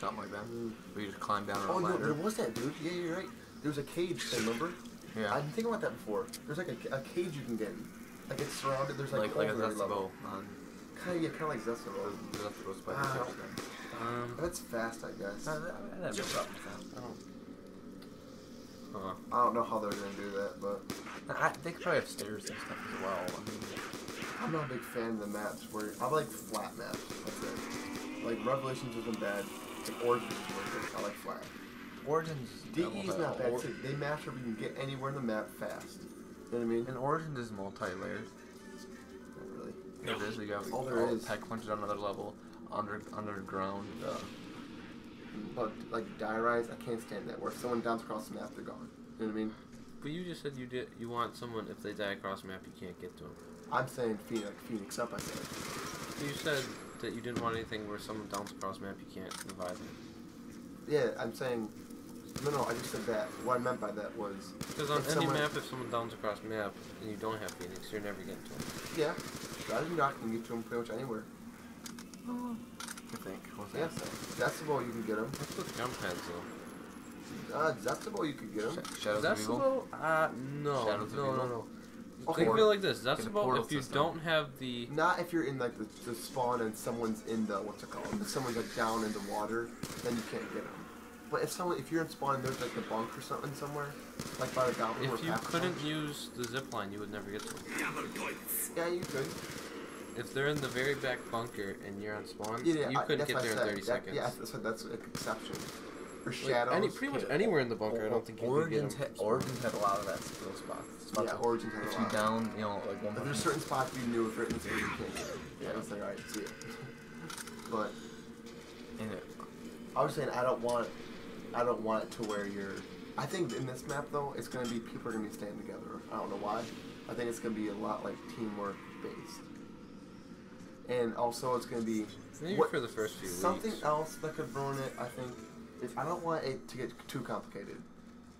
something like that. Where you just climb down on a ladder. Oh no, there was that, dude. Yeah, you're right. There was a cage thing, remember? Yeah. I didn't think about that before. There's like a cage you can get in. Like it's surrounded. There's like a Zestival. Kind of like Zestival. Wow. That's fast, I guess. I don't know how they're gonna do that, but they could probably have stairs and stuff as well. I mean, I'm not a big fan of the maps where I like flat maps. That's it. Like Revelations isn't bad. Like Origins is really good. I like flat. Origins DE is not bad. They match where you can get anywhere in the map fast. You know what I mean? And Origins is multi-layered. Not really. It is. You got pack punches on another level, underground. But like Die Rise, I can't stand that. Where if someone downs across the map, they're gone. You know what I mean? But you just said you want someone if they die across the map, you can't get to them. I'm saying Phoenix up. I said. You said that you didn't want anything where someone downs across the map, you can't revive them. Yeah, I'm saying No, I just said that. What I meant by that was... Because on any map, if someone downs across map and you don't have Phoenix, you're never getting to him. Yeah. I can get to him pretty much anywhere. I think. What's that? Yeah, Decibel, you can get him. What's with jump pads, though? Decibel, you could get him. Shadows of Evil? No. Shadows of Evil? Okay. Think of it like this. Decibel, if you system. don't have the... Not if you're in like the spawn and someone's in the, what's it called? If someone's like down in the water, then you can't get them. But if you're in spawn and there's like the bunk or something somewhere, like by the goblin or If you couldn't use the zip line, you would never get to them. Yeah, you could. If they're in the very back bunker and you're on spawn, Yeah, you couldn't get there in 30 that, seconds. Yeah, that's an exception. Or shadows. Pretty much anywhere in the bunker, I don't think you could get them. Origins had a lot of those spots. Yeah, Origins had a If lot. you down, you know, like one. But there's certain spots you knew if they're in the space you can't get it. Yeah, it's like, alright, see it. But I was saying I don't want it to where you're... I think in this map, though, it's going to be people are going to be staying together. I don't know why. I think it's going to be a lot like teamwork based. And also it's going to be... Maybe for the first few something weeks. else that could ruin it, I think, is I don't want it to get too complicated.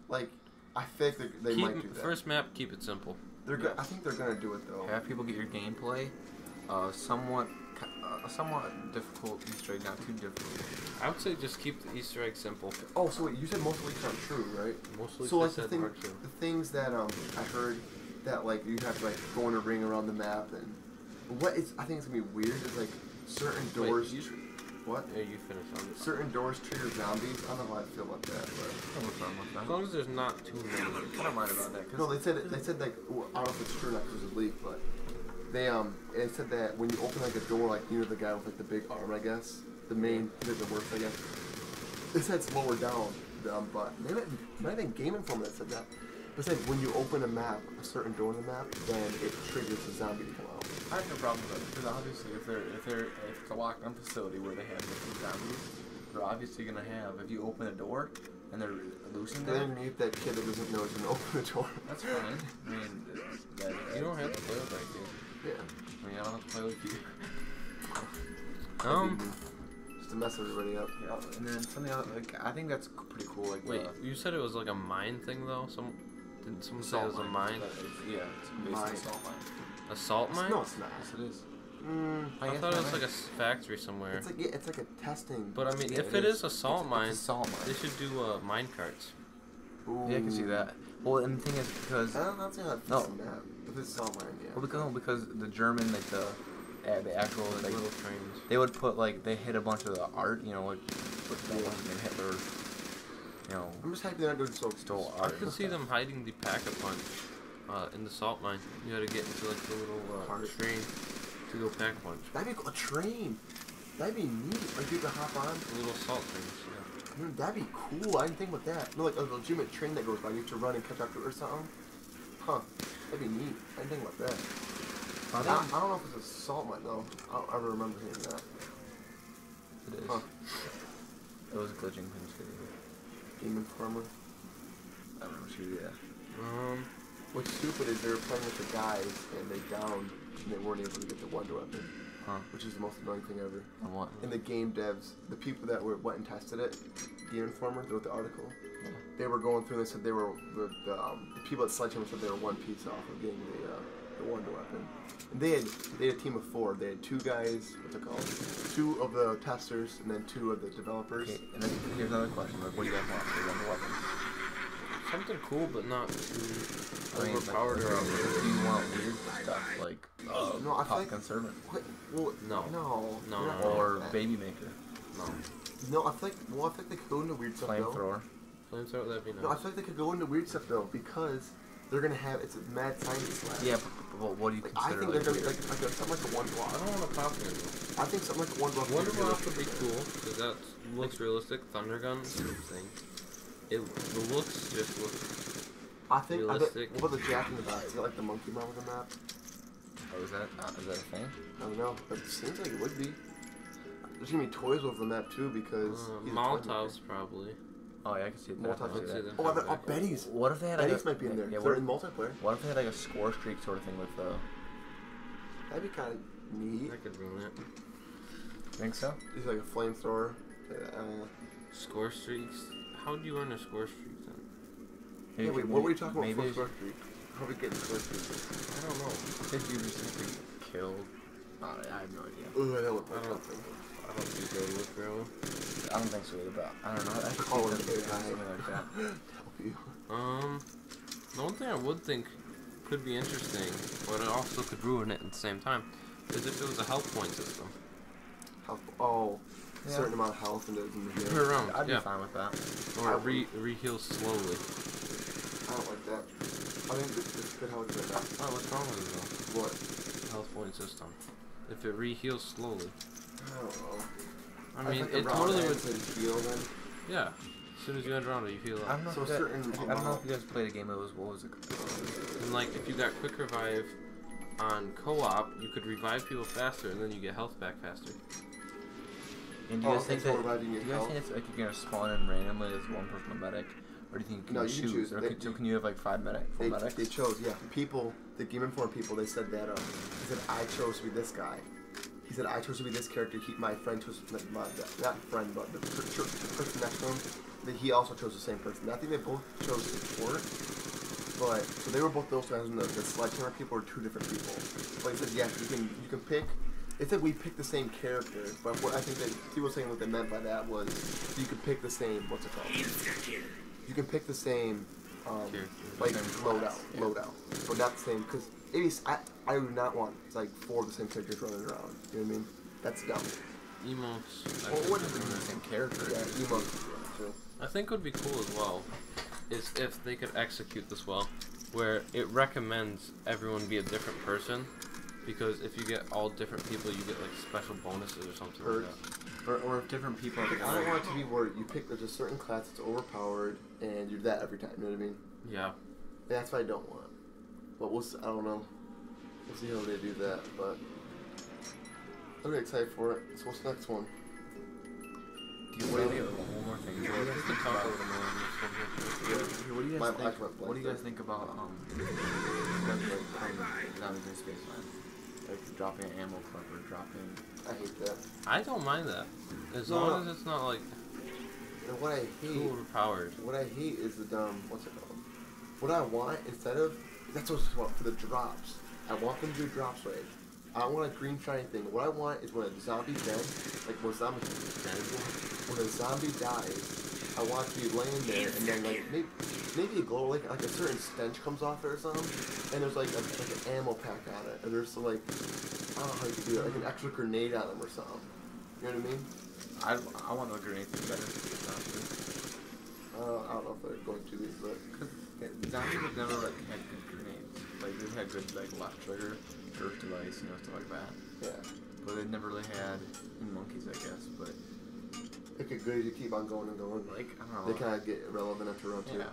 Like, I think they might do that. First map, keep it simple. I think they're going to do it, though. Have people get your gameplay somewhat difficult Easter egg, not too difficult. I would say just keep the Easter egg simple. Oh, so wait, you said most leaks aren't true, right? Most leaks so like said the things that I heard that like you have to like go in a ring around the map and I think it's gonna be weird is like certain doors. Wait, what? Yeah, you finish on this. Certain doors trigger zombies. I don't know how I feel about that, but As long as there's not too many. I don't mind about that. no, they said like I don't know if it's true or not because it's a leak, but it said that when you open like a door, like you know the guy with like the big arm, I guess the main the worst, I guess. It said it's lower down, but maybe it might have been Game Informer that said that. But it said when you open a map, a certain door in the map, then it triggers the zombie to come out. I have no problem with it because obviously if it's a locked down facility where they have different zombies, they're obviously gonna have if you open a door and they're losing Then you need that kid that doesn't know he's gonna open the door. That's fine. I mean, You don't have to play with that game. Yeah. I mean, I don't have to play with you. Just to mess everybody up. Yeah, and then something else, like I think that's pretty cool. Like, Wait, you said it was like a mine thing though? Didn't someone say it was a mine? Yeah, it's basically a salt mine. A salt mine? No, it's not. Yes, it is. I thought it was like a factory somewhere. It's like a testing. But I mean, Yeah, if it is a salt mine, it's a salt mine. they should do mine carts. Ooh. Yeah, I can see that. Well, and the thing is because I don't know if No. it's a map. If it's salt mine, yeah. well, because the German like the actual like Little trains. they would put like they hit a bunch of the art, you know, like with Hitler, you know, I'm just happy they're not doing so stole I art. could see them hiding the pack-a-punch in the salt mine. You had to get into like the little train to go pack-a-punch. That'd be a train. That'd be neat. Like you could hop on. The little salt trains, yeah. That'd be cool. I didn't think about that. No, like a legitimate train that goes by. You have to run and catch up to it or something. Huh. That'd be neat. I didn't think about that. I don't know if it's a salt mine though. I don't ever remember hearing that. It is. Huh. It was glitching things too. Game Informer. I don't know what you What's stupid is they were playing with the guys and they downed and they weren't able to get the wonder weapon. Huh. Which is the most annoying thing ever. On what? And the game devs, the people that went and tested it, Game Informer, they wrote the article. Yeah. They were going through and they said they were the people at Sledgehammer said they were one piece off of getting the wonder weapon. And they had a team of 4. They had 2 guys, what's it called? 2 of the testers and then 2 of the developers. Okay, and then here's another question. Like, what do you guys want for wonder weapons? Something cool, but not too overpowered like, or outrageous. do you want weird stuff like No, I feel like conservant well, No. no, or baby maker, No, I feel like they could go into weird stuff though. flamethrower? Flamethrower, that'd be nice. No, I feel like they could go into weird stuff though because they're gonna have it's a mad science lab. Yeah, but what do you Like, I consider? think they're gonna be like something like a one block. I don't want to pop it. I think something like a one block. Wonder Block would be cool because that looks realistic. Thunder gun, same thing. The looks just look. I bet, realistic. what about the Jack in the Box? Is it like the monkey mouth on the map? Oh, is that a thing? I don't know, but it seems like it would be. There's gonna be toys over the map too because he's a toy Molotovs probably. Oh yeah, I can see that. Molotovs. I can see that. Oh, Benny's. What if they had Benny's might be in there. Yeah, They're in multiplayer. What if they had like a score streak sort of thing with That'd be kind of neat. That could ruin it. Think so? He's like a flamethrower. Score streaks. how do you earn a score streak then? Yeah, wait, what were you talking about maybe for score streak? How are we getting score streak? I don't know. If you just have to kill. I have no idea. Ooh, that would work something. I don't think they would look real. I don't think so either, but I don't know. I think Call it something AI. like that. Help you. The one thing I would think could be interesting, but it also could ruin it at the same time, is if it was a health point system. Health. Oh, a Yeah. certain amount of health in the game. Per round, I'd be yeah. fine with that. Or re-heal slowly. I don't like that. I think it's good how it's like that. Oh, what's wrong with it though? What? Health point system. If it re-heals slowly. I don't know. I mean, think the it round totally would. ends and heal then. Yeah. As soon as you end round, you heal I up. don't know. So if that, certain I don't know if you guys played a game that was what was it? And like, if you got quick revive on co-op, you could revive people faster, and then you get health back faster. And do you Oh, guys think okay, so that? reviving Do your you guys health? think it's like you're gonna spawn in randomly as one person a medic, or do you think you can No, you can choose. Or They- so can you have like full medics? They chose, yeah. People, the Game Informed people, they said that, he said, I chose to be this guy. He said, I chose to be this character. My friend chose, not friend, but the person next to him, that he also chose the same person. I think they both chose support, but, so they were both those guys, and the sledgehammer people were two different people. But he said, yes, you can pick, it said we picked the same character, but what I think that people were saying what they meant by that was, you could pick the same, what's it called? You can pick the same, like loadout, but not the same, because I do not want like 4 of the same characters running around. You know what I mean? That's dumb. Emotes. Well, what if they're the same character? Yeah, emotes. Yeah, true. I think would be cool as well, is if they could execute this well, where it recommends everyone be a different person, because if you get all different people, you get like special bonuses or something like that. Or if different people. I don't want it to be where you pick there's a certain class that's overpowered and you're that every time. You know what I mean? Yeah. That's what I don't want. But I don't know. We'll see how they do that. But I'm really excited for it. So what's the next one? Do you want to one more thing? We could talk a little more on this subject. What do you My guys think? eyes went blank What do you guys there. think about zombies in space, man? Like dropping an ammo clip or dropping. I hate that. I don't mind that, as No, long no. as it's not like And what I too hate, overpowered. what I hate is the what's it called? What I want instead of that's what I want for the drops. I want them to do drops right. I don't want a green shiny thing. What I want is when a zombie dead, like when a zombie dies, I want it to be laying there and then like maybe a glow like a certain stench comes off it or something, and there's like an ammo pack on it, and there's some like I don't know how you can do it, like an extra grenade on them or something. You know what I mean? I want the grenade thing better. Honestly. I don't know if they're going to be, but Zombies have never like had good grenades. Like they've had good like left trigger, jerk device, you know, stuff like that. yeah. But they've never really had in monkeys, I guess. But It could good, you keep on going and going. like I don't know. They kind of get irrelevant after round 2. yeah.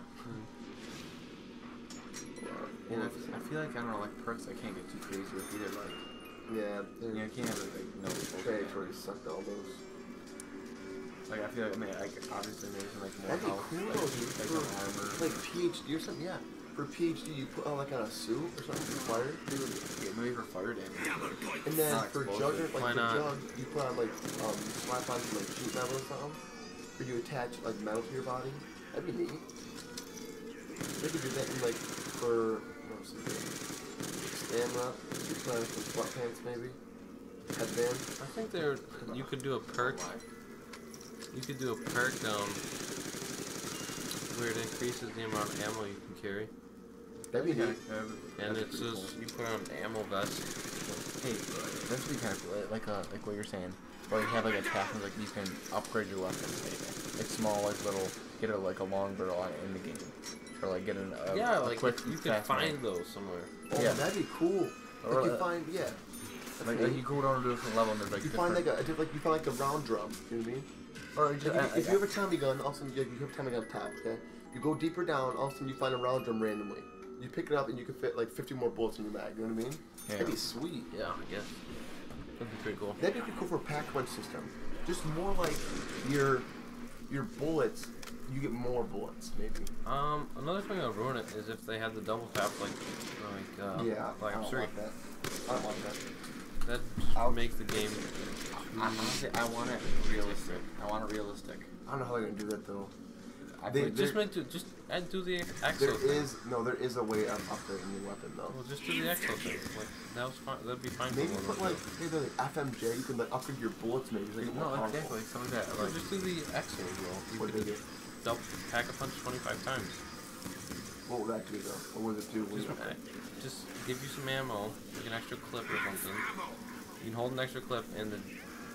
And I feel like I don't know, like perks I can't get too crazy with either. Like Yeah, you know, you can't have like no trades focus where on you sucked all those. it. Like I feel like obviously maybe some like more That'd be health, cool like, though, dude. like For, some armor. like PhD or something, yeah. For PhD, you put on like on a suit or something required. Yeah, maybe for fire damage. And then Not for explosive. Jugger, like Why for not? Jug, you put on like slap on some like sheet metal or something. Or you attach like metal to your body. That'd be neat. They could do that in like for what was it? Stamina. You put on some sweatpants maybe. Headband. I think you could do a perk. You could do a perk where it increases the amount of ammo you can carry, That'd be neat. and it's just you put on an ammo vest. Hey, that'd be kind of cool. Like what you're saying. Or you have like attachments like you can upgrade your weapon. Like small, like little, get a long barrel in the game, or like get a Like quick you could fast find one. those somewhere. Oh, Yeah. that'd be cool. Or, Like you find, yeah. Like you go down to a different level and there's like You different. find you find like a round drum. You know what I mean? Or if you have a Tommy gun, all of a sudden you have a Tommy gun up top. Okay. You go deeper down, all of a sudden you find a round drum randomly. You pick it up and you can fit like 50 more bullets in your mag. You know what I mean? Yeah. That'd be sweet. Yeah, I guess that'd be pretty cool. That'd be pretty cool for a pack punch system. Just more like your bullets. You get more bullets, maybe. Another thing that would ruin it is if they had the double tap, Yeah. like I I'm don't sure want that. I don't want that. that just I'll- makes the game. Honestly, I want it realistic. I don't know how they're gonna do that though. Just do the exo There thing. is a way of upgrading your weapon though. Well, just do the exo thing. Like that was fine. That'd be fine. Maybe put like FMJ. You can like upgrade your bullets. Maybe like No, exactly. Some of that. Like, just do the exo roll. What did it do? Double pack a punch 25 times. What would that do though? What would it do? Just give you some ammo, like an extra clip or something. You can hold an extra clip and the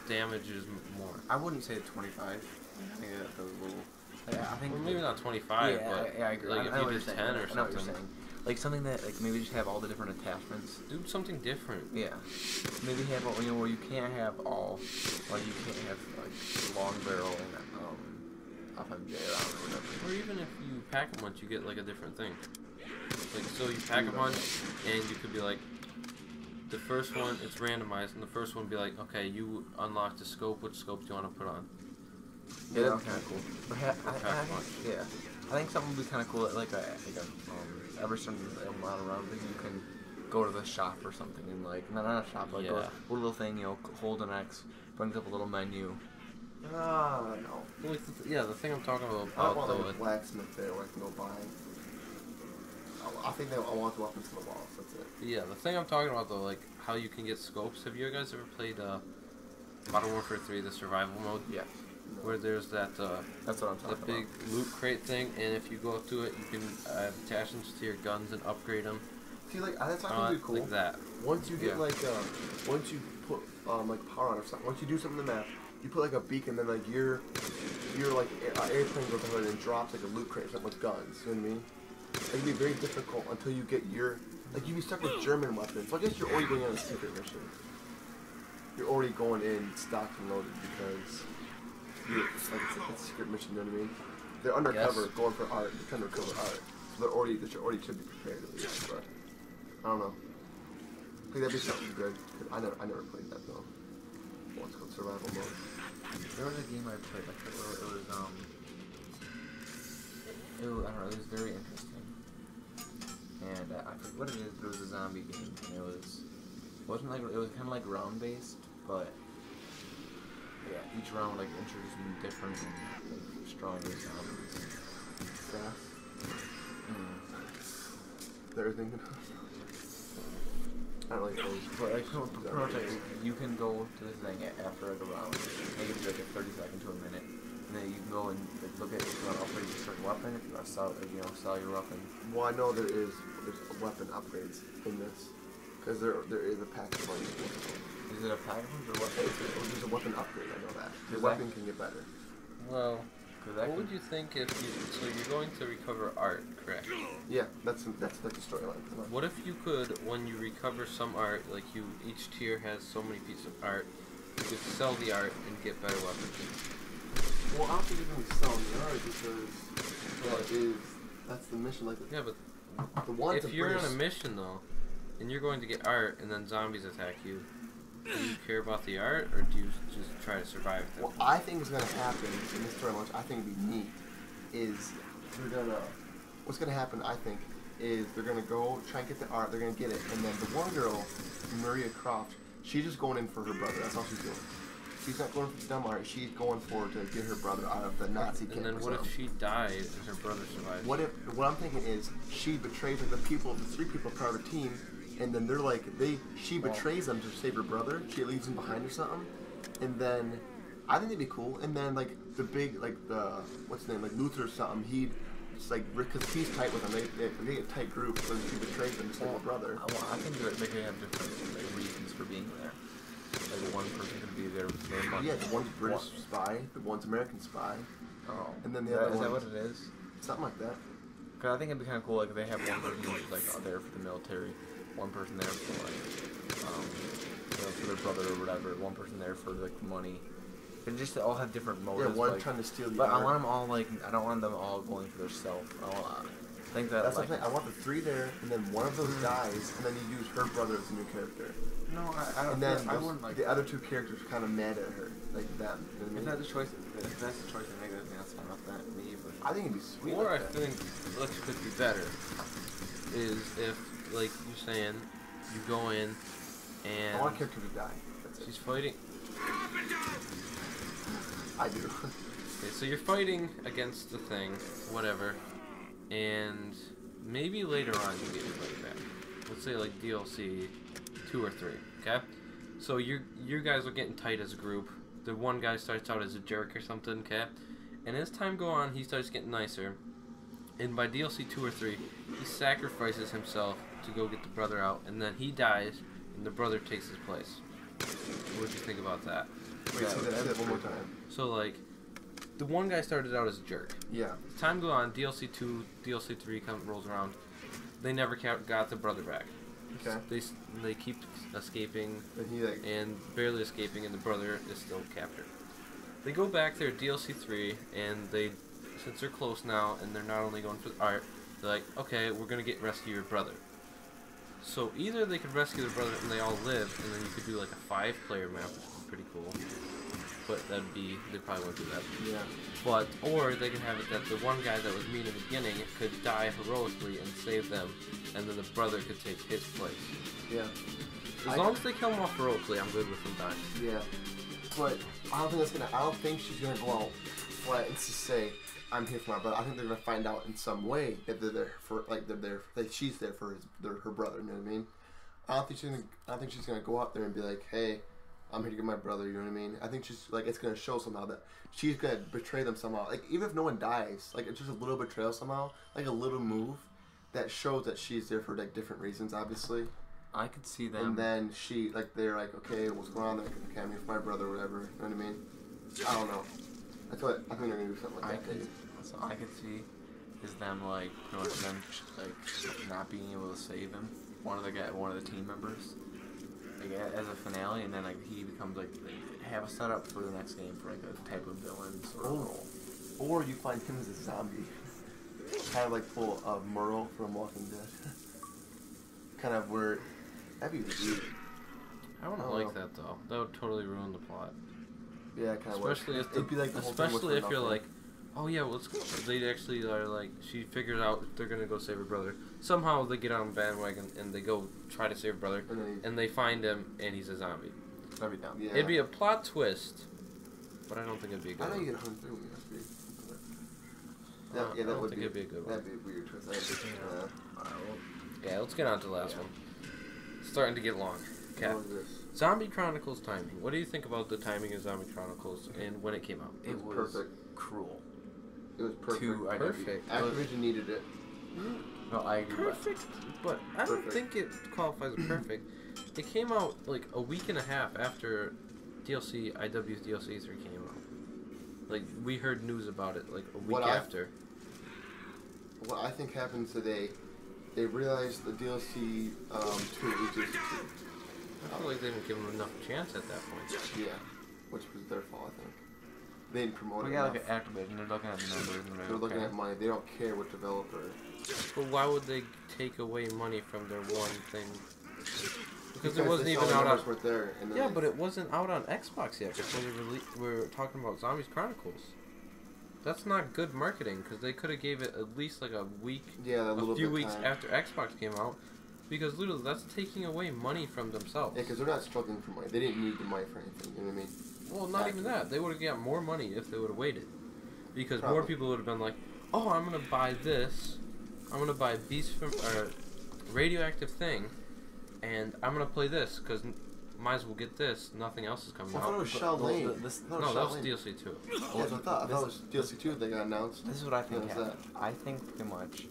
damage is more. I wouldn't say 25. I think that was a little. Yeah, I think. Well, maybe not 25, yeah, but I agree. like if you did 10 or something. Like something that like maybe just have all the different attachments. Do something different. Yeah. Maybe have where you can't have all, like you can't have like long barrel and FMJ around or whatever. Or even if you pack a punch, you get like a different thing. Like so, you pack a punch, and you could be like, the first one it's randomized, and the first one would be like, okay, you unlocked a scope. Which scope do you want to put on? Yeah, that's kind of cool. Yeah, I think something would be kind of cool. Like every certain amount of rounds, you can go to the shop or something, and like not a shop, like go to a little thing, hold an X, brings up a little menu. No. Well, like the thing I'm talking about. I don't want like a blacksmith there where I can go buy. I think I want the weapons to the walls. That's it. Yeah, the thing I'm talking about though, like how you can get scopes. Have you guys ever played Modern Warfare 3, the survival mode? Yeah. No. Where there's that that's what I'm talking about. Big loot crate thing, and if you go up to it, you can add attachments to your guns and upgrade them. See, like that's not gonna be cool. Like that. Once you get once you put like power on or something, once you do something in the map, you put like a beacon, then like your like airplane goes ahead and drops like a loot crate or something with guns. You know what I mean? It can be very difficult until you get your you'd be stuck with German weapons. So I guess you're already going on a secret mission. You're already going in stocked and loaded because it's a secret mission. You know what I mean? They're undercover, going for art. They're trying to recover art. So they already should be prepared at least. But I don't know. I think that'd be something good. I never played that though. What's called survival mode. There was a game I played like it was I don't know, it was very interesting. And I forget what it is, but it was a zombie game, and it was kind of like round based, but yeah, each round like introduced different like stronger zombies. Fast. Everything. I don't like those. But like project, you can go to this thing after like a round, and give you like a 30-second to a minute. And then you can go and look at if you want to upgrade a certain weapon, if you want to sell your weapon. Well, I know there's weapon upgrades in this, because there is a pack of money. Is it a pack or what? There's a weapon upgrade. I know that. Your weapon can get better. Well, what would you think if so you're going to recover art, correct? Yeah, that's the storyline. What if you could, when you recover some art, like each tier has so many pieces of art, you could sell the art and get better weapons? Well, I don't think you're going to be selling the art because that's the mission. Like yeah, but the one if you're on a mission though, and you're going to get art, and then zombies attack you, do you care about the art, or do you just try to survive them? What I think is going to happen in this storyline, which I think would be neat, is what's going to happen, I think, is they're going to go try and get the art, they're going to get it, and then the one girl, Maria Croft, she's just going in for her brother. That's all she's doing. She's not going for the dumb art. She's going for to get her brother out of the Nazi camp. And then what if she died and her brother survived? What I'm thinking is she betrays like the 3 people part of her team, and then they're like she betrays them to save her brother. She leaves him behind or something, and then I think that'd be cool. And then like the big what's his name, like Luther or something. He'd just like because he's tight with them. They get a tight group, so she betrays them to save her brother. I think they could have different reasons for being there. Like one person could be there. Yeah, the one's British spy, the one's American spy. Oh. And then the other one. Is that what it is? Something like that. Cause I think it'd be kind of cool. Like if they have one person who's like there for the military, one person there for like for their brother or whatever, one person there for like money. And just all have different motives. Yeah, one trying to steal the But art. I want them all I don't want them all going for their self. I think that that's the thing. I want the 3 there, and then one of those dies, and then you use her brother as a new character. No, I don't. And then I wouldn't like the other 2 characters kind of mad at her, like them. You know if that's the choice, if that's the choice to make, that's fine with that. Me, but I think it'd be sweet. Or like I think what could be better is if, like you're saying, you go in and I want a character to die. That's it. she's fighting. I do. Okay, so you're fighting against the thing, whatever, and maybe later on you get your buddy back. Let's say like DLC 2 or 3, okay? So you guys are getting tight as a group. The one guy starts out as a jerk or something, okay? And as time goes on, he starts getting nicer. And by DLC 2 or 3, he sacrifices himself to go get the brother out, and then he dies, and the brother takes his place. What do you think about that? Wait, say that one more time. So like, the one guy started out as a jerk. Yeah. As time goes on, DLC 2, DLC 3 rolls around. They never got the brother back. Okay. They keep escaping And and barely escaping, and the brother is still captured. They go back there, DLC 3, and since they're close now, and they're not only going for the art, they're like, okay, we're gonna rescue your brother. So either they could rescue the brother and they all live, and then you could do like a 5-player map, which would be pretty cool. But they probably won't do that. Yeah. Or they can have it that the one guy that was mean in the beginning could die heroically and save them, and then the brother could take his place. Yeah. As long as they kill him off heroically, I'm good with them dying. Yeah. But I don't think she's gonna go out flat and just say, I'm here for my brother. I think they're gonna find out in some way that they're there for, like, that she's there for her brother. You know what I mean? I don't think she's gonna go out there and be like, hey, I'm here to get my brother. You know what I mean? I think she's like, it's gonna show somehow that she's gonna betray them somehow. Like, even if no one dies, like, it's just a little betrayal somehow, like a little move that shows that she's there for like different reasons, obviously. I could see them. And then they're like, okay, what's going on? They're like, okay, I'm here for my brother or whatever. You know what I mean? I don't know. I think they're gonna do something like that. So I could see is them like pretty much them like not being able to save him. One of the team members, like as a finale, and then like he becomes like they have a setup for the next game for like a type of villain sort of role. Or you find him as a zombie, kind of like full of Merle from Walking Dead. Kind of where that'd be weird. I wouldn't like that though. That would totally ruin the plot. Yeah, kind of. Especially if you're like, oh yeah, well, let's go. They actually are like, she figures out they're gonna go save her brother. Somehow they get on the bandwagon and they go try to save her brother, and they find him and he's a zombie. That'd be dumb. Yeah. It'd be a plot twist, but I don't think it'd be a good I know one. you get hunted through. That would be a good one. That'd be a weird twist. Yeah, let's get on to the last one. It's starting to get long. Okay. What was this? Zombie Chronicles timing. What do you think about the timing of Zombie Chronicles and when it came out? It was perfect. Cruel. It was perfect. Perfect. Activision needed it. No, I agree. Perfect, but I don't think it qualifies as perfect. It came out like a week and a half after IW's DLC 3 came out. Like, we heard news about it like a week after. What I think happened today, they realized the DLC 2 was DLC 2. I feel like they didn't give them enough chance at that point. Yeah, which was their fault, I think. They didn't promote it enough. enough. Look at Activision. They're looking at the numbers. And They're looking at money. They don't care what developer. But why would they take away money from their one thing? Because it they wasn't saw even the out on. numbers weren't there, and then Yeah, but it wasn't out on Xbox yet before they were talking about Zombies Chronicles. That's not good marketing because they could have gave it at least like a week, a few weeks after Xbox came out. Because literally, that's taking away money from themselves. Yeah, because they're not struggling for money. They didn't need the money for anything. You know what I mean? Well, not even that. They would have got more money if they would have waited. Because more people would have been like, oh, I'm going to buy this. I'm going to buy Radioactive Thing. And I'm going to play this because might as well get this. Nothing else is coming out. I thought it was Shaolin. No, that was DLC 2. Yeah, that's what I thought. I thought it was DLC 2 they got announced. This is what I think happened. I think pretty much.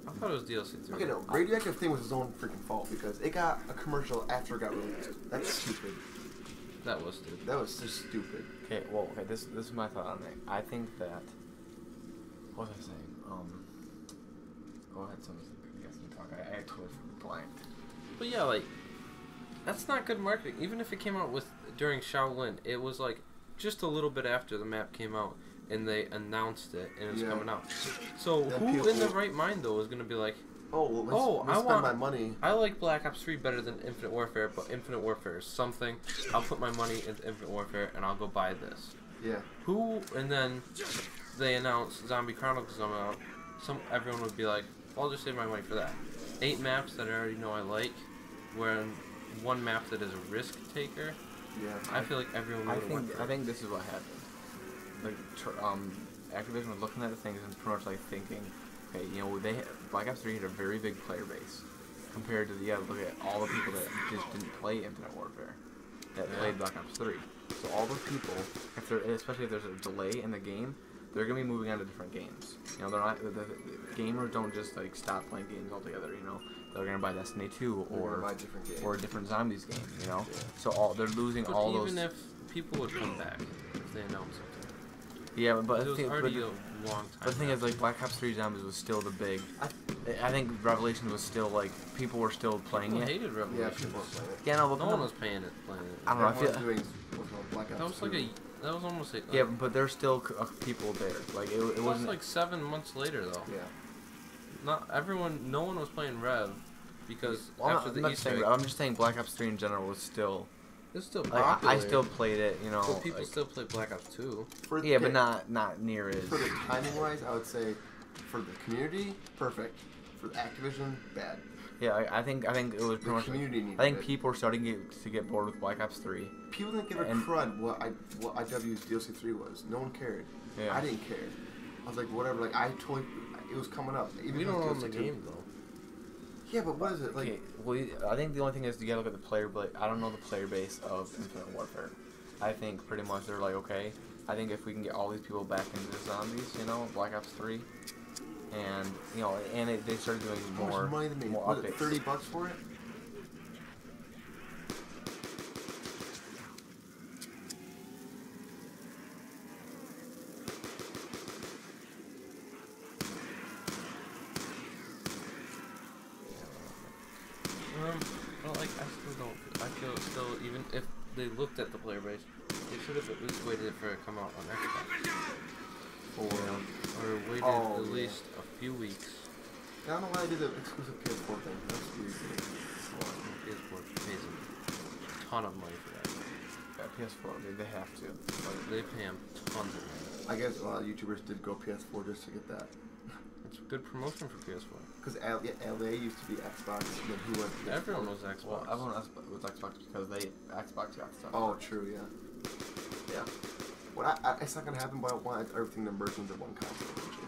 I thought it was DLC 3. Okay, no. Radioactive Thing was his own freaking fault because it got a commercial after it got released. That's stupid. That was stupid. That was just stupid. Okay, well, this is my thought on it. I think that. What was I saying? Go ahead, somebody. You guys can talk. I totally blanked. But yeah, like, that's not good marketing. Even if it came out during Shaolin, it was like just a little bit after the map came out. And they announced it, and it's coming out. So who in their right mind though is gonna be like, let's spend my money. I like Black Ops 3 better than Infinite Warfare, but Infinite Warfare is something. I'll put my money into Infinite Warfare, and I'll go buy this. Yeah. And then they announce Zombie Chronicles coming out. Everyone would be like, I'll just save my money for that. 8 maps that I already know I like, where one map that is a risk taker. Yeah. I feel like everyone would want that. I think this is what happened. Like, Activision was looking at the things and pretty much like thinking, okay, you know, Black Ops 3 had a very big player base compared to look at all the people that just didn't play Infinite Warfare, that played Black Ops 3. So all those people, especially if there's a delay in the game, they're gonna be moving on to different games. You know, they're not the gamers don't just like stop playing games altogether. You know, they're gonna buy Destiny 2 or a different Zombies game. You know, so they're losing but all those. Even if people would come back if they announced something. Yeah, but it was already a long time. But the thing is, like, Black Ops 3 Zombies was still the big. I think Revelations was still like people were still playing it. Hated Revelations. Yeah, people were playing it. Yeah, no, but no one was playing it. I don't know. I feel that was like that was almost like. Yeah, but there's still people there. Like it wasn't like 7 months later though. Yeah. No one was playing Rev because after the Easter egg. I'm just saying Black Ops 3 in general was still. It's still popular. I still played it, you know. But people still play Black Ops 2. Yeah, but not near as. For the timing wise, I would say, for the community, perfect. For the Activision, bad. Yeah, I think it was pretty much. I think people were starting to get bored with Black Ops 3. People didn't give a crud what IW's DLC 3 was. No one cared. Yeah. I didn't care. I was like, whatever. Like it was coming up. Even we don't own the game though. Yeah, but what is it like? Okay, well, I think the only thing is you gotta look at the player. But I don't know the player base of Infinite Warfare. I think pretty much they're like, okay, I think if we can get all these people back into the Zombies, you know, Black Ops 3, and you know, they started doing more updates. $30 for it. Well, like, I still don't. I feel still, even if they looked at the player base, they should have at least waited for it to come out on Xbox. Or waited at least a few weeks. I don't know why they did the exclusive PS4 thing. That's weird. PS4 pays a ton of money for that. Yeah, PS4, they have to. Like, they pay them tons of money. I guess a lot of YouTubers did go PS4 just to get that. It's a good promotion for PS4. Because LA used to be Xbox, and then who went to PS4? Everyone was Xbox. Well, everyone was Xbox because Xbox got stuff. Oh, true, yeah. Yeah. Well, it's not going to happen, but I want everything to merge into one console eventually.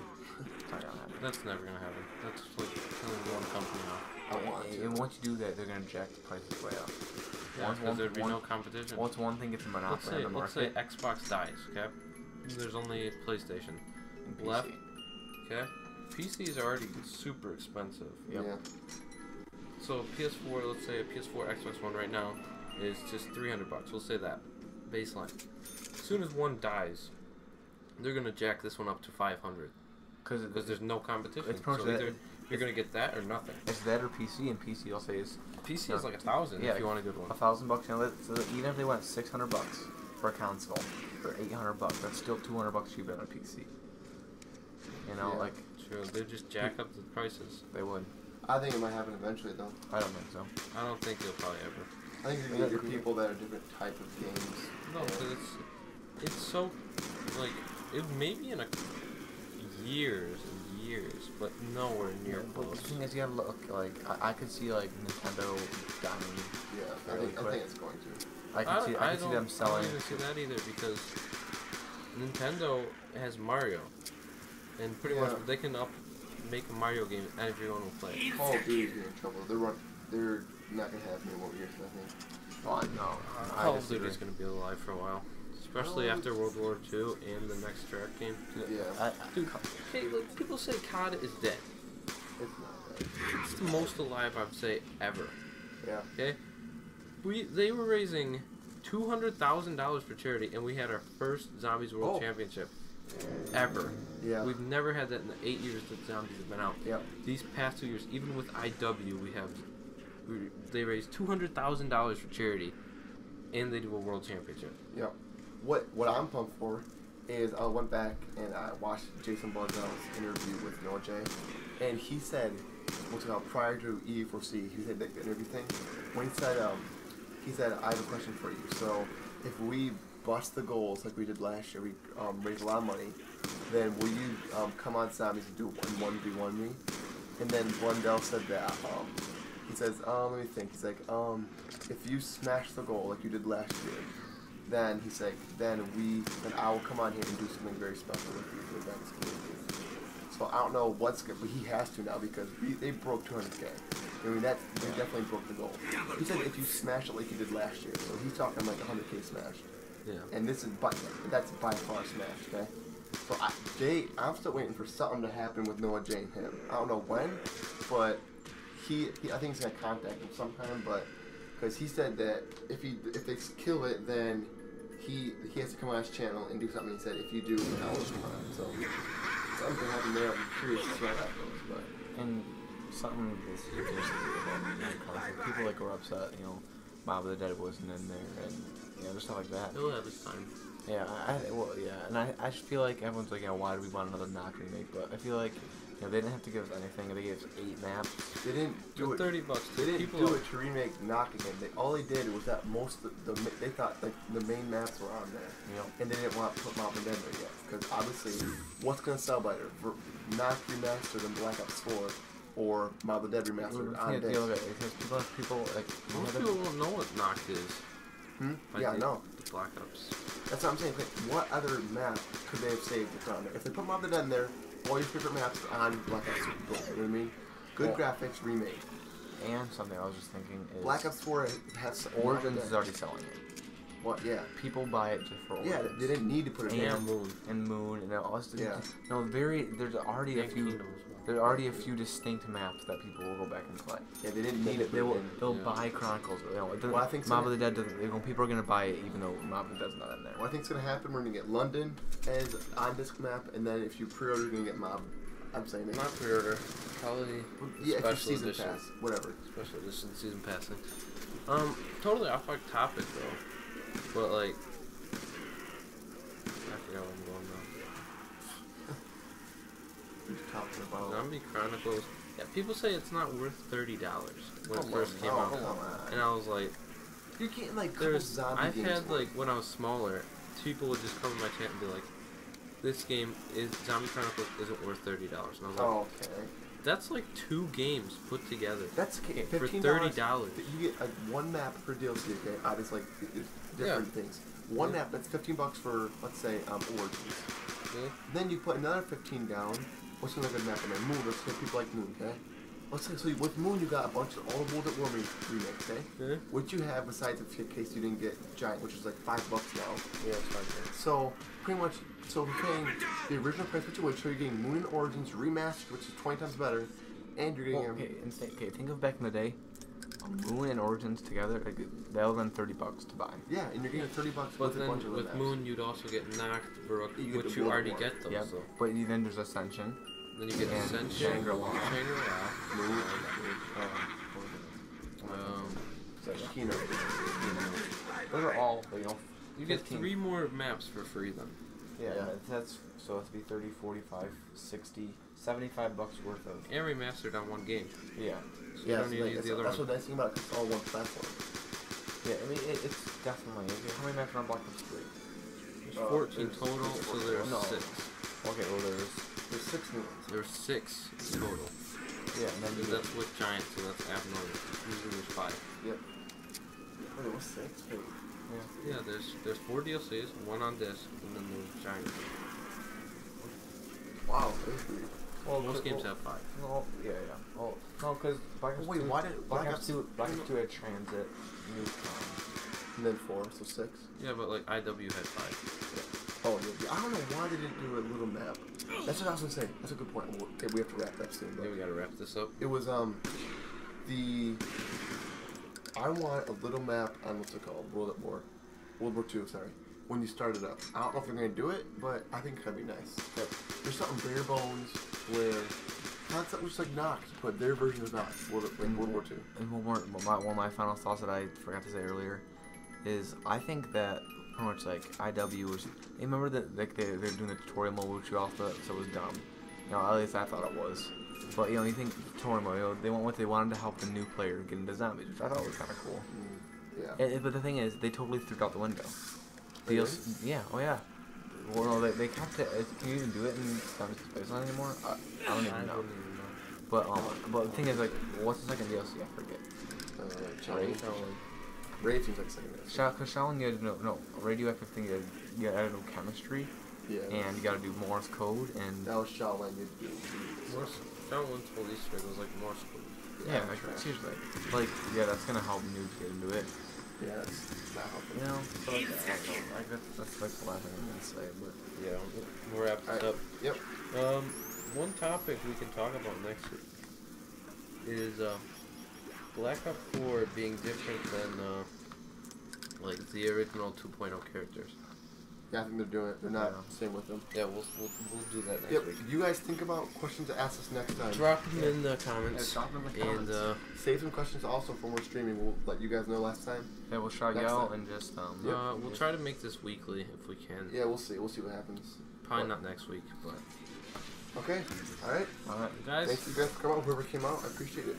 That's never going to happen. That's like killing one company off. I want to. And once you do that, they're going to jack the prices way up. Yeah, because there'd be no competition. Once one thing gets a monopoly on the market. Let's say Xbox dies, okay? There's only PlayStation left, okay? PC is already super expensive. Yep. Yeah. So PS4, let's say a PS4 Xbox One right now is just $300. We'll say that baseline. As soon as one dies, they're gonna jack this one up to $500 because there's no competition. So either you're gonna get that or nothing. It's that or PC, and PC I'll say is PC is like $1,000 if you want a good one. $1,000. You know, so even if they went $600 for a console, or $800, that's still $200 cheaper than a PC. You know, like. Sure, they'd just jack up the prices. They would. I think it might happen eventually, though. I don't think so. I don't think they'll probably ever. I think you're gonna get people that are different type of games. No, because it's so, like, it may be in years and years, but nowhere near close. The thing is, you gotta look, like, I could see, like, Nintendo dying. Yeah, I think it's going to. I can see them selling. I don't even see that either, because Nintendo has Mario. And pretty much they can make a Mario game and everyone will play it. Call of Duty's in trouble. They're not gonna have any more years, I think. Oh, no. Call of Duty's gonna be alive for a while. Especially after World War II and the next track game. Yeah. Dude, hey, like, people say COD is dead. It's not dead. It's the most alive I'd say ever. Yeah. Okay? They were raising $200,000 for charity and we had our first Zombies World Championship. Ever. Yeah. We've never had that in the 8 years that Zombies have been out. Yep. These past 2 years, even with IW, they raised $200,000 for charity, and they do a world championship. Yep. What I'm pumped for is I went back and I watched Jason Barzell's interview with Noah J, and he said, prior to E4C, he said that interview thing. When he said, I have a question for you. So if we bust the goals like we did last year, we raised a lot of money, then will you come on Zombies and do 1v1 me? And then Blundell said that, he says, let me think, he's like, if you smash the goal like you did last year, then he's like, then I will come on here and do something very special with you for the next community. So I don't know what's good, but he has to now because they broke 200K. I mean, they definitely broke the goal. He said if you smash it like you did last year, so he's talking like 100K smash. Yeah. And that's by far smash, okay? So I'm still waiting for something to happen with Noah J and him. I don't know when, but I think he's gonna contact him sometime, but because he said that if they kill it, then he has to come on his channel and do something. He said if you do, then I'll come on. So something happened there. I'm curious to see how that goes, but. And something is about people like were upset, you know, Mob of the Dead wasn't in there, and you know, just stuff like that. He'll have his time. Yeah, and I just feel like everyone's like, you know, why do we want another Knock remake? But I feel like, you know, they didn't have to give us anything. They gave us 8 maps. They didn't do it. $30. They didn't do it to remake Knock again. All they did was that most of they thought like the main maps were on there, You know, and they didn't want to put Mob and Dead there yet because obviously, what's gonna sell better, Knock remastered and Black Ops 4, or Mob of the Dead remastered on disc? because people like Most people won't know what Noct is. Yeah, I know. The Black Ops. That's what I'm saying. Like, what other map could they have saved that's on there? If they put Mob of the Dead in there, all your favorite maps are on Black Ops 4. You know what I mean? Good graphics, remade. And something I was just thinking is Black Ops 4 has Origins is already selling it. What? Yeah. People buy it just for Yeah, Origins. they didn't need to put it in. And Moon. And Moon and also Yeah. no there's already a And few Kingdom as well. there's already a few distinct maps that people will go back and play. Yeah, they didn't need it. They'll buy Chronicles. You know, Well, I think Mob of the Dead doesn't. You know, people are gonna buy it even though Mob of the Dead's not in there. What I think's gonna happen, we're gonna get London as on disc map, and then if you pre-order, you're gonna get Mob. I'm saying it. Not pre-order. Probably Yeah, if you special season edition. pass, whatever. Special edition season passing. Totally off like topic though. But like, I forgot where I'm going now. We're talking about. Zombie Chronicles. Yeah, people say it's not worth $30 when it Come first on, came no, out, come on. and I was like, You're getting like couple there's. zombie I've games. had like when I was smaller, people would just come to my channel and be like, "This game is Zombie Chronicles isn't worth $30," and I was like, Oh, okay. "That's like 2 games put together That's okay. for $15. $30." You get one map per DLC. Okay, obviously like different things. One map that's $15 for, let's say, Origins. Yeah. Then you put another 15 down. What's another good map on there? Moon. Let's say people like Moon. Okay. Let's say so with Moon you got a bunch of all the World at War remakes. Okay. Yeah. What you have besides in case you didn't get Giant, which is like $5 now. Yeah, it's fine. So pretty much, so we're paying the original price, which you would. So you're getting Moon and Origins remastered, which is 20 times better, and you're getting. Okay, think of back in the day, Moon and Origins together, like, that would have been $30 to buy. Yeah, and you're getting $30 But with a then bunch of with maps. Moon, you'd also get Noct, Brook, You get which the you World already War. get those. Yeah, So. but then there's Ascension. Then you get And Ascension, Shangri-La. Shangri-La. Kino. Those are all, you know, You get 15. 3 more maps for free then. Yeah, that's so it's be 30, 45, 60, $75 worth of. And remastered on 1 game. Yeah. So you don't need to use the other that's one. what nice thing about it. 'Cause it's all one platform. Yeah, I mean it's definitely. How many maps are on Black Ops 3? There's 14 total, so there's no. 6. Okay, well There's 6 new ones. There's 6 total. yeah, and then And that's with Giant, so that's abnormal. Usually there's 5. Yep. Wait, what's 6? Wait. Yeah, there's 4 DLCs, 1 on disc, and then there's Giant. Wow, that's weird. well, Most games have 5. Well, yeah. Oh, no, because Black Ops Wait, 2, why did Black Black Ops 2 had Transit, Newcom. And then 4, so 6. Yeah, but like IW had 5. Oh, yeah. I don't know why they didn't do a little map. That's what I was gonna say. That's a good point. Okay, we have to wrap that soon. Yeah, we gotta wrap this up. It was I want a little map on what's it called? World War II, sorry. When you start it up. I don't know if they're gonna do it, but I think it'd be nice. But there's something bare bones where not something just like Noct, but their version of Noct, World War II. And one of my final thoughts that I forgot to say earlier is I think that pretty much like IW was. You remember that like they're doing the tutorial mode, which you all thought so it was dumb. You know, at least I thought it was. But you know, you think tutorial mode, you know, they wanted to help the new player get into zombies, which I thought was kind of cool. Yeah. But the thing is, they totally threw it out the window. Really? Yeah. Oh yeah. Well, no, they kept it. Can you even do it in Zombies Space Line anymore? I don't even know. But the thing is, like, what's the second DLC? I forget. Charlie. Raid seems like second nature. Because Shaolin, you had to know radioactive thing. You had to know chemistry. Yeah. And you got to do Morse code and. That was Shaolin. You had to do. Shaolin's whole Easter egg was like Morse code. Yeah, like, seriously. Like, yeah, that's gonna help noobs get into it. Yeah, that's not helping. You know, so that's like the last thing I'm gonna say, but yeah, we'll wrap this up. Yep. One topic we can talk about next week is Black Ops 4 being different than like the original 2.0 characters. Yeah, I think they're doing it. They're not staying with them. Yeah, we'll do that next week. You guys think about questions to ask us next time. Drop them in the comments. Drop them in the comments. And save some questions also for more streaming. We'll let you guys know last time. Yeah, we'll shout you out and just we'll try to make this weekly if we can. Yeah, we'll see. We'll see what happens. Probably not next week, but okay. All right. All right, guys. Thank you guys for coming out. Whoever came out, I appreciate it.